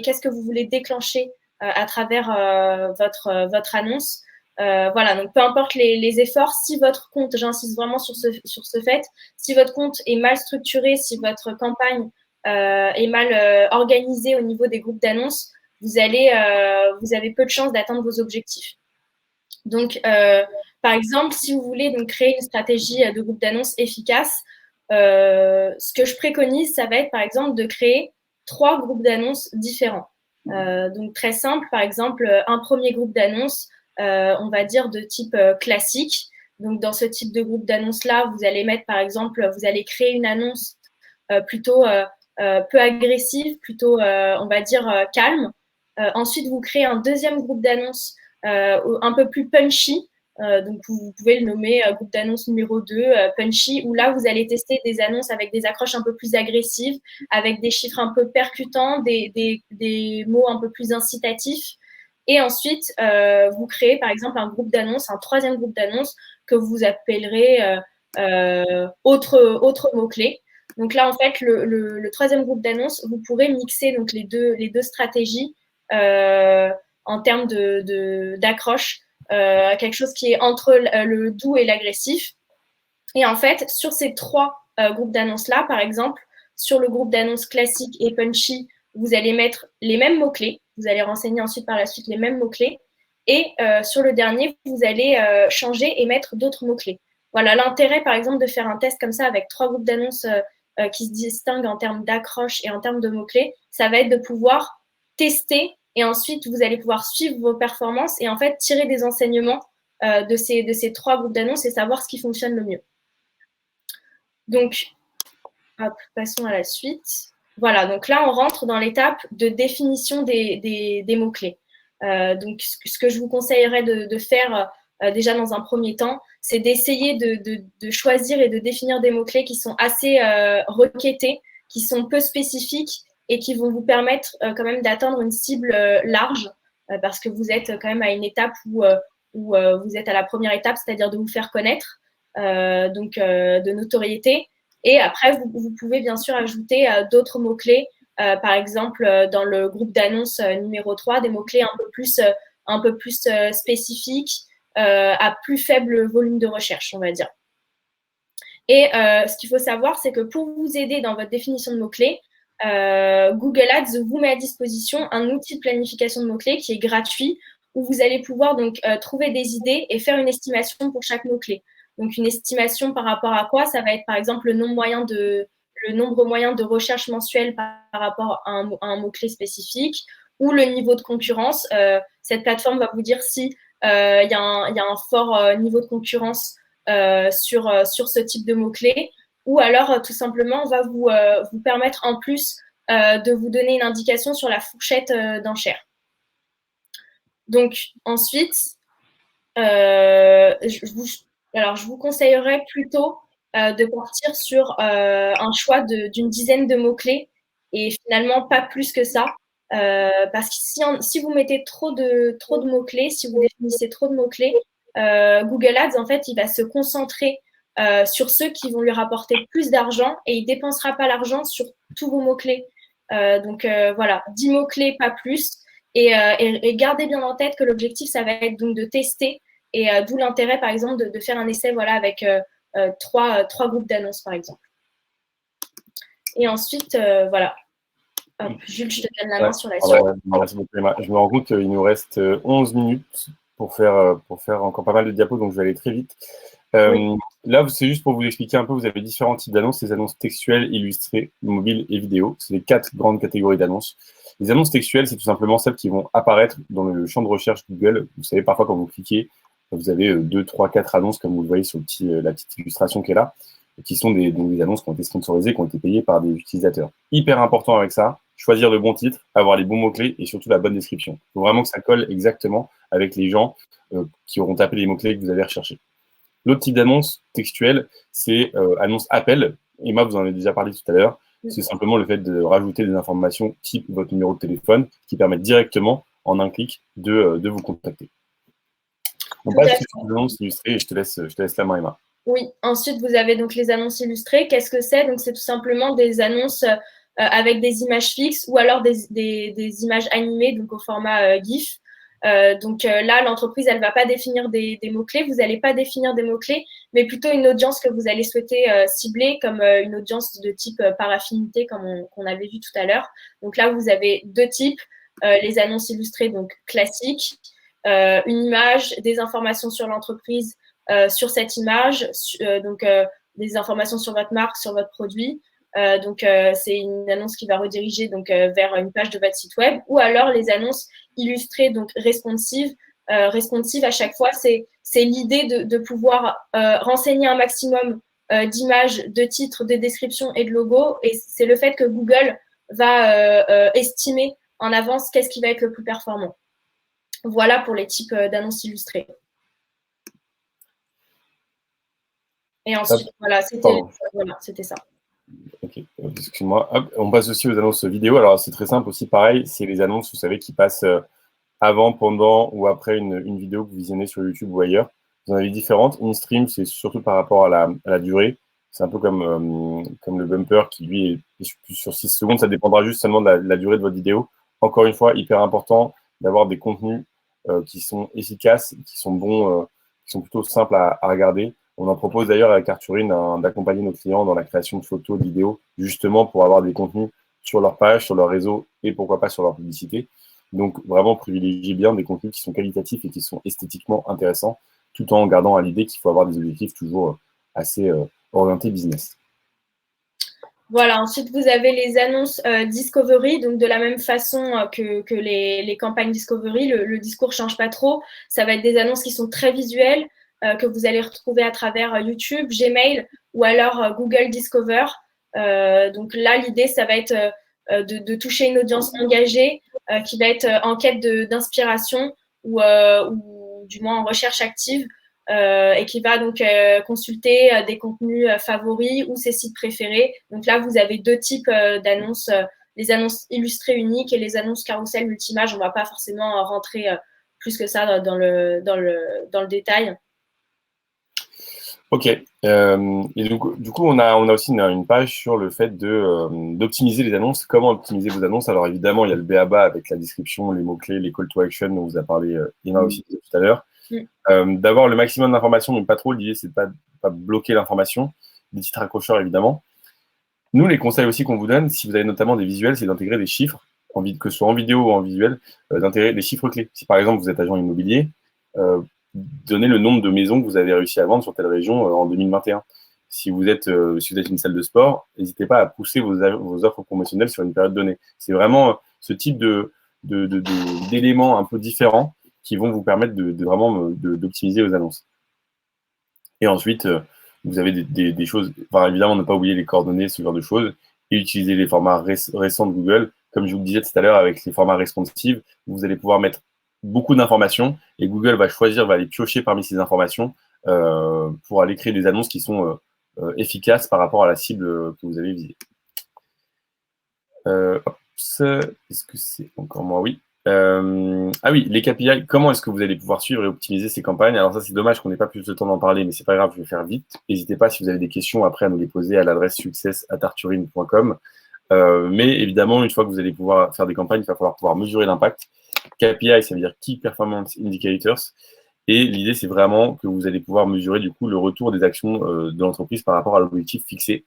qu'est-ce que vous voulez déclencher à travers votre annonce. Voilà, donc peu importe les efforts, si votre compte, j'insiste vraiment sur ce fait, si votre compte est mal structuré, si votre campagne est mal organisée au niveau des groupes d'annonces, vous avez peu de chances d'atteindre vos objectifs. Donc, par exemple, si vous voulez donc créer une stratégie de groupe d'annonces efficace, ce que je préconise, ça va être par exemple de créer 3 groupes d'annonces différents. Donc très simple, par exemple, un premier groupe d'annonces, on va dire de type classique. Donc dans ce type de groupe d'annonces-là, vous allez mettre par exemple, vous allez créer une annonce plutôt peu agressive, plutôt on va dire calme. Ensuite, vous créez un deuxième groupe d'annonces un peu plus punchy. Donc, vous pouvez le nommer groupe d'annonces numéro 2, punchy, où là, vous allez tester des annonces avec des accroches un peu plus agressives, avec des chiffres un peu percutants, des mots un peu plus incitatifs. Et ensuite, vous créez par exemple un groupe d'annonces, un troisième groupe d'annonces que vous appellerez autre mots-clés. Donc là, en fait, le troisième groupe d'annonces, vous pourrez mixer donc les deux stratégies en termes d'accroche, quelque chose qui est entre le doux et l'agressif. Et en fait, sur ces 3 groupes d'annonces-là, par exemple, sur le groupe d'annonces classique et punchy, vous allez mettre les mêmes mots-clés. Vous allez renseigner ensuite par la suite les mêmes mots-clés. Et sur le dernier, vous allez changer et mettre d'autres mots-clés. Voilà, l'intérêt, par exemple, de faire un test comme ça avec 3 groupes d'annonces qui se distinguent en termes d'accroche et en termes de mots-clés, ça va être de pouvoir tester et ensuite, vous allez pouvoir suivre vos performances et en fait tirer des enseignements de ces 3 groupes d'annonces et savoir ce qui fonctionne le mieux. Donc, hop, passons à la suite. Voilà, donc là, on rentre dans l'étape de définition des mots-clés. Donc, ce que je vous conseillerais de faire déjà dans un premier temps, c'est d'essayer de choisir et de définir des mots-clés qui sont assez requêtés, qui sont peu spécifiques et qui vont vous permettre quand même d'atteindre une cible large parce que vous êtes quand même à une étape où vous êtes à la première étape, c'est-à-dire de vous faire connaître, donc de notoriété. Et après, vous pouvez bien sûr ajouter d'autres mots-clés, par exemple dans le groupe d'annonces numéro 3, des mots-clés un peu plus spécifiques, à plus faible volume de recherche, on va dire. Et ce qu'il faut savoir, c'est que pour vous aider dans votre définition de mots-clés, Google Ads vous met à disposition un outil de planification de mots-clés qui est gratuit, où vous allez pouvoir donc trouver des idées et faire une estimation pour chaque mot-clé. Donc, une estimation par rapport à quoi? Ça va être, par exemple, le nombre moyen de recherche mensuelle par rapport à un mot-clé spécifique ou le niveau de concurrence. Cette plateforme va vous dire si y a un fort niveau de concurrence sur ce type de mots-clés ou alors tout simplement on va vous permettre en plus de vous donner une indication sur la fourchette d'enchères. Donc ensuite, je vous conseillerais plutôt de partir sur un choix d'une dizaine de mots-clés et finalement pas plus que ça. Parce que si vous mettez trop de mots-clés, si vous définissez trop de mots-clés, Google Ads, en fait, il va se concentrer sur ceux qui vont lui rapporter plus d'argent et il ne dépensera pas l'argent sur tous vos mots-clés. Donc voilà, 10 mots-clés, pas plus. Et gardez bien en tête que l'objectif, ça va être donc de tester et d'où l'intérêt, par exemple, de faire un essai voilà, avec trois groupes d'annonces, par exemple. Et ensuite, voilà. Hop, Jules, je te donne la main sur la suite.
Merci beaucoup, Emma. Je me rends compte qu'il nous reste 11 minutes pour faire encore pas mal de diapos, donc je vais aller très vite. Oui. Là, c'est juste pour vous expliquer un peu, vous avez différents types d'annonces, les annonces textuelles, illustrées, mobiles et vidéo. C'est les 4 grandes catégories d'annonces. Les annonces textuelles, c'est tout simplement celles qui vont apparaître dans le champ de recherche Google. Vous savez, parfois, quand vous cliquez, vous avez 2, 3, 4 annonces, comme vous le voyez sur la petite illustration qui est là, qui sont des annonces qui ont été sponsorisées, qui ont été payées par des utilisateurs. Hyper important avec ça, choisir le bon titre, avoir les bons mots-clés et surtout la bonne description. Il faut vraiment que ça colle exactement avec les gens qui auront tapé les mots-clés que vous avez recherchés. L'autre type d'annonce textuelle, c'est annonce appel. Emma, vous en avez déjà parlé tout à l'heure. C'est simplement le fait de rajouter des informations type votre numéro de téléphone qui permettent directement, en un clic, de vous contacter. On passe sur les annonces illustrées et je te laisse la main, Emma.
Oui, ensuite, vous avez donc les annonces illustrées. Qu'est-ce que c'est? Donc, c'est tout simplement des annonces avec des images fixes ou alors des images animées, donc au format GIF. Donc là, l'entreprise, elle ne va pas définir des mots-clés, vous n'allez pas définir des mots-clés, mais plutôt une audience que vous allez souhaiter cibler, comme une audience de type par affinité, comme on avait vu tout à l'heure. Donc là, vous avez 2 types, les annonces illustrées, donc classiques, une image, des informations sur l'entreprise, sur cette image, donc des informations sur votre marque, sur votre produit. Donc, c'est une annonce qui va rediriger donc, vers une page de votre site web, ou alors les annonces illustrées, donc responsives. Responsive, à chaque fois, c'est l'idée de pouvoir renseigner un maximum d'images, de titres, de descriptions et de logos. Et c'est le fait que Google va estimer en avance qu'est-ce qui va être le plus performant. Voilà pour les types d'annonces illustrées. Et ensuite, voilà, c'était ça.
Ok, excuse-moi. On passe aussi aux annonces vidéo. Alors, c'est très simple aussi, pareil, c'est les annonces, vous savez, qui passent avant, pendant ou après une vidéo que vous visionnez sur YouTube ou ailleurs. Vous en avez différentes. In-stream, c'est surtout par rapport à la durée. C'est un peu comme le bumper qui, lui, est plus sur 6 secondes. Ça dépendra juste seulement de la durée de votre vidéo. Encore une fois, hyper important d'avoir des contenus qui sont efficaces, qui sont bons, qui sont plutôt simples à regarder. On en propose d'ailleurs avec Arthurine d'accompagner nos clients dans la création de photos, de vidéos, justement pour avoir des contenus sur leur page, sur leur réseau et pourquoi pas sur leur publicité. Donc vraiment privilégier bien des contenus qui sont qualitatifs et qui sont esthétiquement intéressants, tout en gardant à l'idée qu'il faut avoir des objectifs toujours assez orientés business.
Voilà, ensuite vous avez les annonces Discovery, donc de la même façon que les campagnes Discovery, le discours ne change pas trop. Ça va être des annonces qui sont très visuelles, que vous allez retrouver à travers YouTube, Gmail ou alors Google Discover. Donc là, l'idée, ça va être de toucher une audience engagée qui va être en quête d'inspiration ou du moins en recherche active. Et qui va donc consulter des contenus favoris ou ses sites préférés. Donc là, vous avez deux types d'annonces, les annonces illustrées uniques et les annonces carrousel multimage. On ne va pas forcément rentrer plus que ça dans le détail.
Ok. Et du coup, on a aussi une page sur le fait d'optimiser les annonces. Comment optimiser vos annonces? Alors évidemment, il y a le b.a.-ba avec la description, les mots-clés, les call to action dont vous a parlé Emma aussi tout à l'heure. D'avoir le maximum d'informations, mais pas trop. L'idée, c'est de pas bloquer l'information. Des titres accrocheurs, évidemment. Nous, les conseils aussi qu'on vous donne, si vous avez notamment des visuels, c'est d'intégrer des chiffres, que ce soit en vidéo ou en visuel, d'intégrer des chiffres clés. Si par exemple, vous êtes agent immobilier, donnez le nombre de maisons que vous avez réussi à vendre sur telle région en 2021. Si vous êtes une salle de sport, n'hésitez pas à pousser vos offres promotionnelles sur une période donnée. C'est vraiment ce type d'éléments un peu différents qui vont vous permettre vraiment d'optimiser vos annonces. Et ensuite, vous avez des choses, enfin, évidemment, ne pas oublier les coordonnées, ce genre de choses, et utiliser les formats récents de Google. Comme je vous le disais tout à l'heure, avec les formats responsive, vous allez pouvoir mettre beaucoup d'informations et Google va aller piocher parmi ces informations pour aller créer des annonces qui sont efficaces par rapport à la cible que vous avez visée. Est-ce que c'est encore moi? Oui. Ah oui, les KPI, comment est-ce que vous allez pouvoir suivre et optimiser ces campagnes? Alors ça, c'est dommage qu'on n'ait pas plus de temps d'en parler, mais c'est pas grave, je vais faire vite. N'hésitez pas, si vous avez des questions, après à nous les poser à l'adresse success@arthurine.com. Mais évidemment, une fois que vous allez pouvoir faire des campagnes, il va falloir pouvoir mesurer l'impact. KPI, ça veut dire Key Performance Indicators. Et l'idée, c'est vraiment que vous allez pouvoir mesurer du coup le retour des actions de l'entreprise par rapport à l'objectif fixé.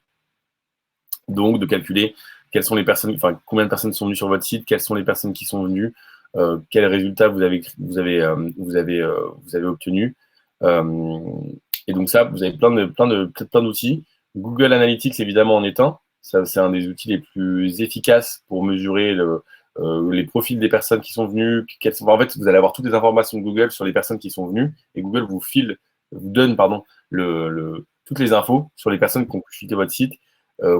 Donc, de calculer quelles sont les personnes, enfin, combien de personnes sont venues sur votre site, quelles sont les personnes qui sont venues, quels résultats vous avez obtenus. Et donc ça, vous avez plein d'outils. Google Analytics, évidemment, en est un. C'est un des outils les plus efficaces pour mesurer les profils des personnes qui sont venues. En fait, vous allez avoir toutes les informations de Google sur les personnes qui sont venues et Google vous donne toutes les infos sur les personnes qui ont consulté votre site.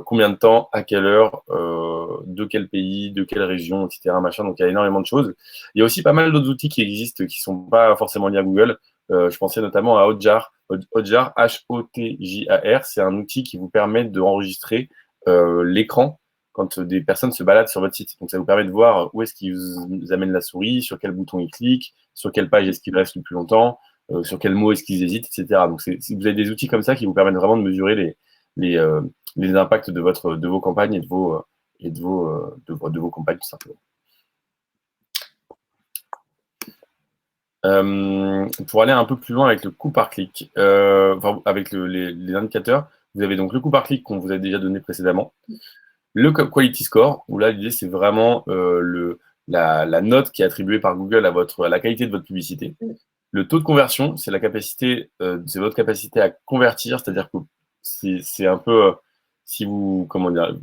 Combien de temps, à quelle heure, de quel pays, de quelle région, etc. Machin. Donc, il y a énormément de choses. Il y a aussi pas mal d'autres outils qui existent qui ne sont pas forcément liés à Google. Je pensais notamment à Hotjar. Hotjar, H-O-T-J-A-R, c'est un outil qui vous permet d'enregistrer l'écran quand des personnes se baladent sur votre site. Donc, ça vous permet de voir où est-ce qu'ils vous amènent la souris, sur quel bouton ils cliquent, sur quelle page est-ce qu'ils restent le plus longtemps, sur quel mot est-ce qu'ils hésitent, etc. Donc, vous avez des outils comme ça qui vous permettent vraiment de mesurer les impacts de vos campagnes et de vos campagnes, tout simplement. Pour aller un peu plus loin avec le coût par clic, avec les indicateurs, vous avez donc le coût par clic qu'on vous a déjà donné précédemment, le quality score, où là, l'idée, c'est vraiment la note qui est attribuée par Google à la qualité de votre publicité. Le taux de conversion, c'est votre capacité à convertir, c'est-à-dire que c'est un peu, si vous, comment dire,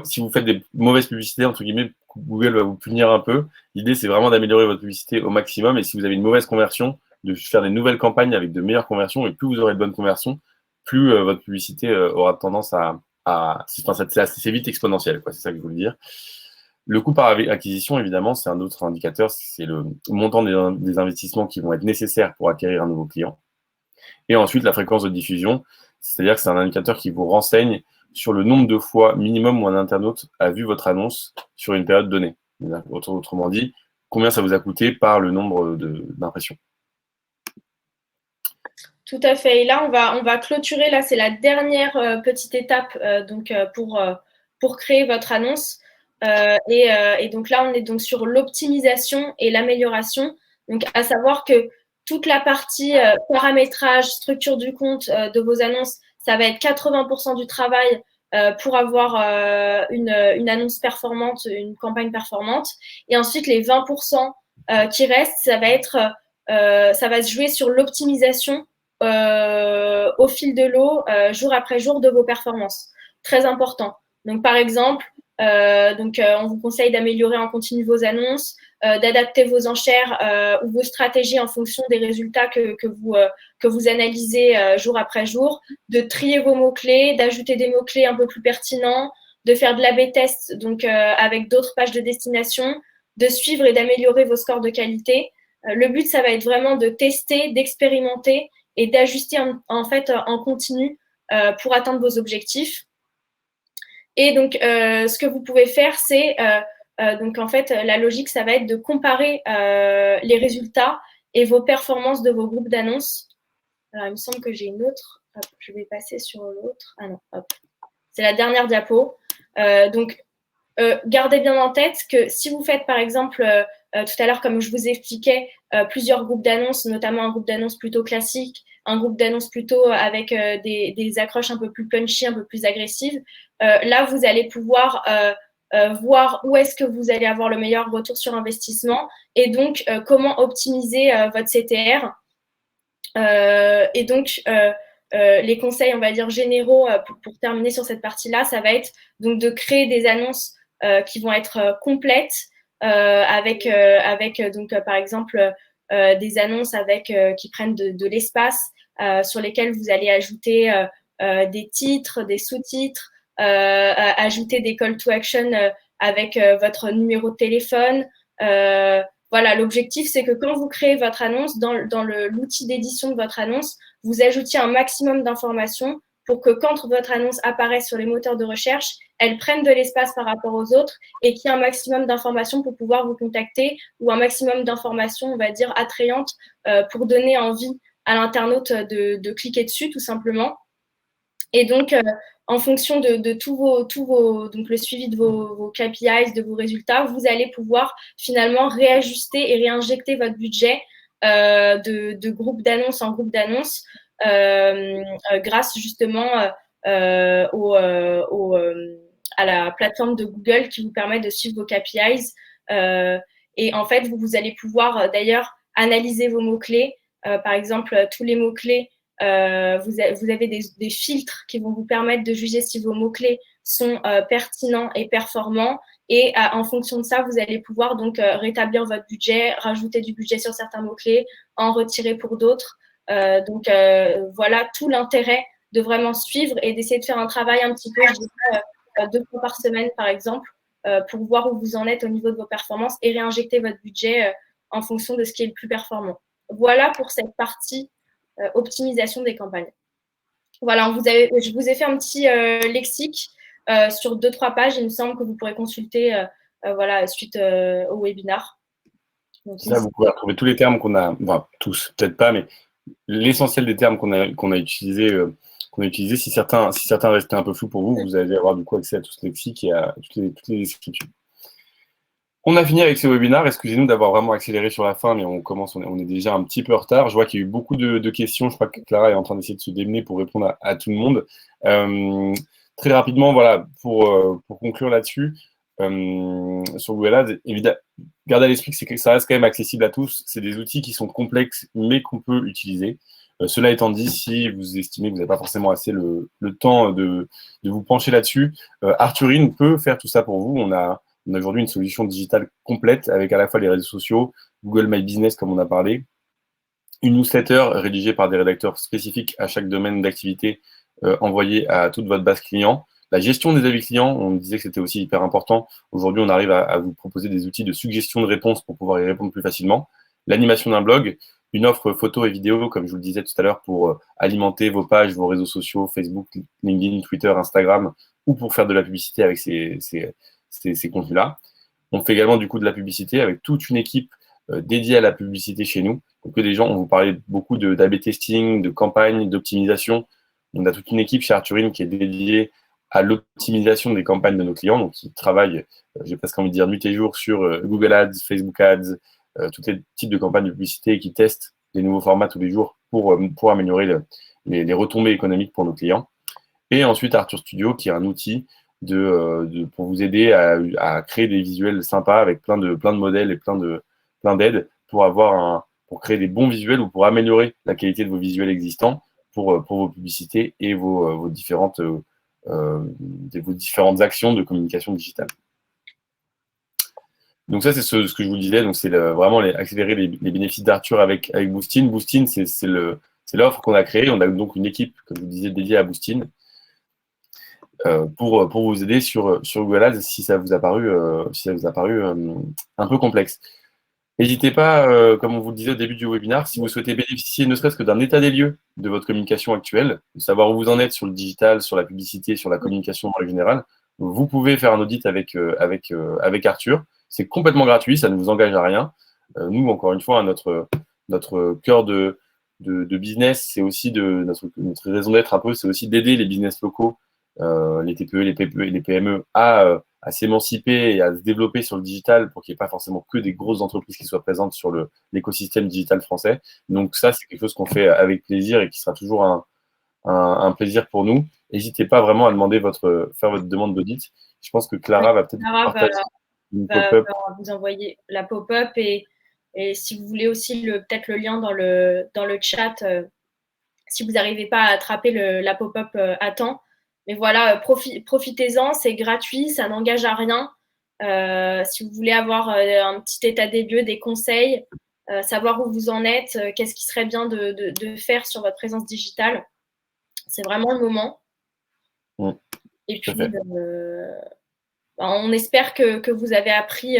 si vous faites des mauvaises publicités, entre guillemets, Google va vous punir un peu. L'idée, c'est vraiment d'améliorer votre publicité au maximum. Et si vous avez une mauvaise conversion, de faire des nouvelles campagnes avec de meilleures conversions. Et plus vous aurez de bonnes conversions, plus votre publicité aura tendance enfin, c'est assez vite exponentiel, quoi. C'est ça que je voulais dire. Le coût par acquisition, évidemment, c'est un autre indicateur. C'est le montant des investissements qui vont être nécessaires pour acquérir un nouveau client. Et ensuite, la fréquence de diffusion. C'est-à-dire que c'est un indicateur qui vous renseigne sur le nombre de fois minimum où un internaute a vu votre annonce sur une période donnée. Autrement dit, combien ça vous a coûté par le nombre d'impressions.
Tout à fait. Et là, on va clôturer. Là, c'est la dernière petite étape pour créer votre annonce. Et donc là, on est donc sur l'optimisation et l'amélioration. Donc, à savoir que toute la partie paramétrage, structure du compte de vos annonces, ça va être 80% du travail pour avoir une annonce performante, une campagne performante. Et ensuite, les 20% qui restent, ça va se jouer sur l'optimisation au fil de l'eau, jour après jour, de vos performances. Très important. Donc, par exemple, on vous conseille d'améliorer en continu vos annonces, d'adapter vos enchères ou vos stratégies en fonction des résultats que vous analysez jour après jour, de trier vos mots-clés, d'ajouter des mots-clés un peu plus pertinents, de faire de l'A/B test avec d'autres pages de destination, de suivre et d'améliorer vos scores de qualité. Le but, ça va être vraiment de tester, d'expérimenter et d'ajuster en continu pour atteindre vos objectifs. Et donc, ce que vous pouvez faire, c'est la logique, ça va être de comparer les résultats et vos performances de vos groupes d'annonces. Alors, il me semble que j'ai une autre. Hop, je vais passer sur l'autre. Ah non, hop. C'est la dernière diapo. Gardez bien en tête que si vous faites, par exemple, tout à l'heure, comme je vous expliquais, plusieurs groupes d'annonces, notamment un groupe d'annonces plutôt classique, un groupe d'annonces plutôt avec des accroches un peu plus punchy, un peu plus agressives, là, vous allez pouvoir voir où est-ce que vous allez avoir le meilleur retour sur investissement et donc comment optimiser votre CTR. Les conseils, on va dire, généraux pour terminer sur cette partie-là, ça va être donc de créer des annonces qui vont être complètes avec par exemple, des annonces qui prennent de l'espace sur lesquelles vous allez ajouter des titres, des sous-titres, ajouter des call to action avec votre numéro de téléphone. Voilà, l'objectif, c'est que quand vous créez votre annonce, dans l'outil d'édition de votre annonce, vous ajoutiez un maximum d'informations pour que quand votre annonce apparaisse sur les moteurs de recherche, elle prenne de l'espace par rapport aux autres et qu'il y ait un maximum d'informations pour pouvoir vous contacter ou un maximum d'informations, on va dire, attrayantes pour donner envie à l'internaute de cliquer dessus, tout simplement. Et donc, en fonction de donc le suivi de vos KPIs, de vos résultats, vous allez pouvoir finalement réajuster et réinjecter votre budget de groupe d'annonces en groupe d'annonces grâce justement à la plateforme de Google qui vous permet de suivre vos KPIs. Et en fait, vous allez pouvoir d'ailleurs analyser vos mots-clés. Par exemple, tous les mots-clés, vous avez des filtres qui vont vous permettre de juger si vos mots-clés sont pertinents et performants. Et en fonction de ça, vous allez pouvoir donc rétablir votre budget, rajouter du budget sur certains mots-clés, en retirer pour d'autres. Voilà tout l'intérêt de vraiment suivre et d'essayer de faire un travail un petit peu, je dirais, 2 fois par semaine, par exemple, pour voir où vous en êtes au niveau de vos performances et réinjecter votre budget en fonction de ce qui est le plus performant. Voilà pour cette partie optimisation des campagnes. Voilà, je vous ai fait un petit lexique sur 2-3 pages. Il me semble que vous pourrez consulter suite au webinar.
Donc, ça, vous pouvez retrouver tous les termes qu'on a, enfin tous, peut-être pas, mais l'essentiel des termes qu'on a utilisés. Si certains restaient un peu flous pour vous, vous allez avoir du coup accès à tout ce lexique et à toutes les descriptions. On a fini avec ce webinaire. Excusez-nous d'avoir vraiment accéléré sur la fin, mais on est déjà un petit peu en retard. Je vois qu'il y a eu beaucoup de questions. Je crois que Clara est en train d'essayer de se démener pour répondre à tout le monde. Très rapidement, voilà, pour conclure là-dessus, sur Google Ads, évidemment, gardez à l'esprit que ça reste quand même accessible à tous. C'est des outils qui sont complexes, mais qu'on peut utiliser. Cela étant dit, si vous estimez que vous n'avez pas forcément assez le temps de vous pencher là-dessus, Arthurine peut faire tout ça pour vous. On a aujourd'hui une solution digitale complète avec à la fois les réseaux sociaux, Google My Business, comme on a parlé, une newsletter rédigée par des rédacteurs spécifiques à chaque domaine d'activité envoyée à toute votre base client. La gestion des avis clients, on disait que c'était aussi hyper important. Aujourd'hui, on arrive à vous proposer des outils de suggestion de réponses pour pouvoir y répondre plus facilement. L'animation d'un blog, une offre photo et vidéo, comme je vous le disais tout à l'heure, pour alimenter vos pages, vos réseaux sociaux, Facebook, LinkedIn, Twitter, Instagram, ou pour faire de la publicité avec ces contenus-là. On fait également du coup de la publicité avec toute une équipe dédiée à la publicité chez nous. Donc, des gens, on vous parlait beaucoup d'A/B testing, de campagne, d'optimisation. On a toute une équipe chez Arthurine qui est dédiée à l'optimisation des campagnes de nos clients, donc qui travaillent, j'ai presque envie de dire, nuit et jour sur Google Ads, Facebook Ads, tous les types de campagnes de publicité et qui testent des nouveaux formats tous les jours pour améliorer les retombées économiques pour nos clients. Et ensuite, Arthur Studio, qui est un outil pour vous aider à créer des visuels sympas avec plein de modèles et plein d'aides pour créer des bons visuels ou pour améliorer la qualité de vos visuels existants pour vos publicités et vos différentes actions de communication digitale. Donc ça, c'est ce que je vous disais. Donc c'est vraiment accélérer les bénéfices d'Arthur avec Boostin. Boostin, c'est l'offre qu'on a créée. On a donc une équipe, comme je vous disais, dédiée à Boostin pour vous aider sur Google Ads si ça vous a paru un peu complexe. N'hésitez pas, comme on vous le disait au début du webinaire, si vous souhaitez bénéficier ne serait-ce que d'un état des lieux de votre communication actuelle, de savoir où vous en êtes sur le digital, sur la publicité, sur la communication en règle générale, vous pouvez faire un audit avec Arthur. C'est complètement gratuit, ça ne vous engage à rien. Nous, encore une fois, notre cœur de business, c'est aussi notre raison d'être un peu, c'est aussi d'aider les business locaux, les TPE, les PPE et les PME à s'émanciper et à se développer sur le digital pour qu'il n'y ait pas forcément que des grosses entreprises qui soient présentes sur l'écosystème digital français. Donc ça, c'est quelque chose qu'on fait avec plaisir et qui sera toujours un plaisir pour nous. N'hésitez pas vraiment à faire votre demande d'audit. Je pense que Clara va peut-être
Clara
partager une
va
pop-up.
vous envoyer la pop-up et si vous voulez aussi peut-être le lien dans le chat, si vous n'arrivez pas à attraper la pop-up à temps. Mais voilà, profitez-en, c'est gratuit, ça n'engage à rien. Si vous voulez avoir un petit état des lieux, des conseils, savoir où vous en êtes, qu'est-ce qui serait bien de faire sur votre présence digitale, c'est vraiment le moment. Et puis, on espère que vous avez appris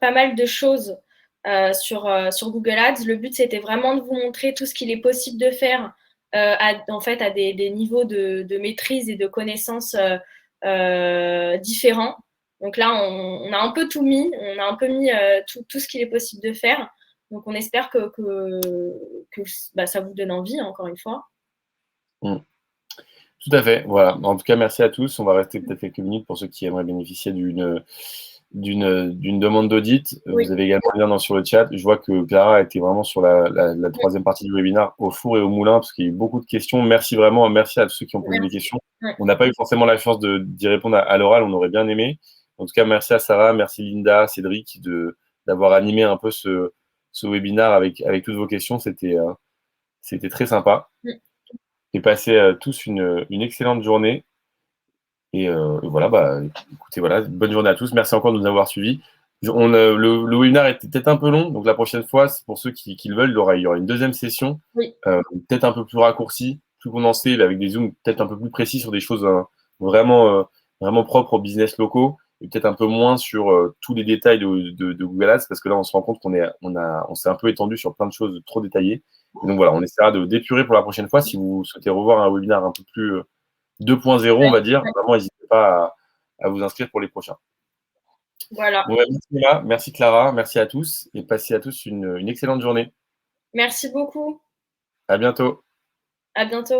pas mal de choses sur Google Ads. Le but, c'était vraiment de vous montrer tout ce qu'il est possible de faire à des niveaux de maîtrise et de connaissances différents. Donc là, on a un peu tout mis, on a un peu mis tout ce qu'il est possible de faire. Donc on espère que ça vous donne envie, encore une fois.
Tout à fait, voilà. En tout cas, merci à tous. On va rester peut-être quelques minutes pour ceux qui aimeraient bénéficier d'une demande d'audit.
Oui.
Vous avez également le lien sur le chat. Je vois que Clara était vraiment sur la troisième partie du webinaire, au four et au moulin, parce qu'il y a eu beaucoup de questions. Merci vraiment, merci à tous ceux qui ont posé des questions. On n'a pas eu forcément la chance d'y répondre à l'oral, on aurait bien aimé. En tout cas, merci à Sarah, merci Linda, Cédric, d'avoir animé un peu ce webinaire avec toutes vos questions. C'était très sympa. Et passez tous une excellente journée. Et voilà, écoutez, voilà, bonne journée à tous. Merci encore de nous avoir suivis. Le webinaire était peut-être un peu long, donc la prochaine fois, pour ceux qui le veulent, il y aura une deuxième session, peut-être un peu plus raccourcie, plus condensée, avec des zooms peut-être un peu plus précis sur des choses vraiment propres aux business locaux, et peut-être un peu moins sur tous les détails de Google Ads, parce que là, on se rend compte on s'est un peu étendu sur plein de choses trop détaillées. Et donc voilà, on essaiera d'épurer pour la prochaine fois. Si vous souhaitez revoir un webinaire un peu plus 2.0, on va dire, vraiment, n'hésitez pas à vous inscrire pour les prochains.
Voilà.
Bon, merci Léa, merci Clara, merci à tous et passez à tous une excellente journée.
Merci beaucoup.
À bientôt.
À bientôt.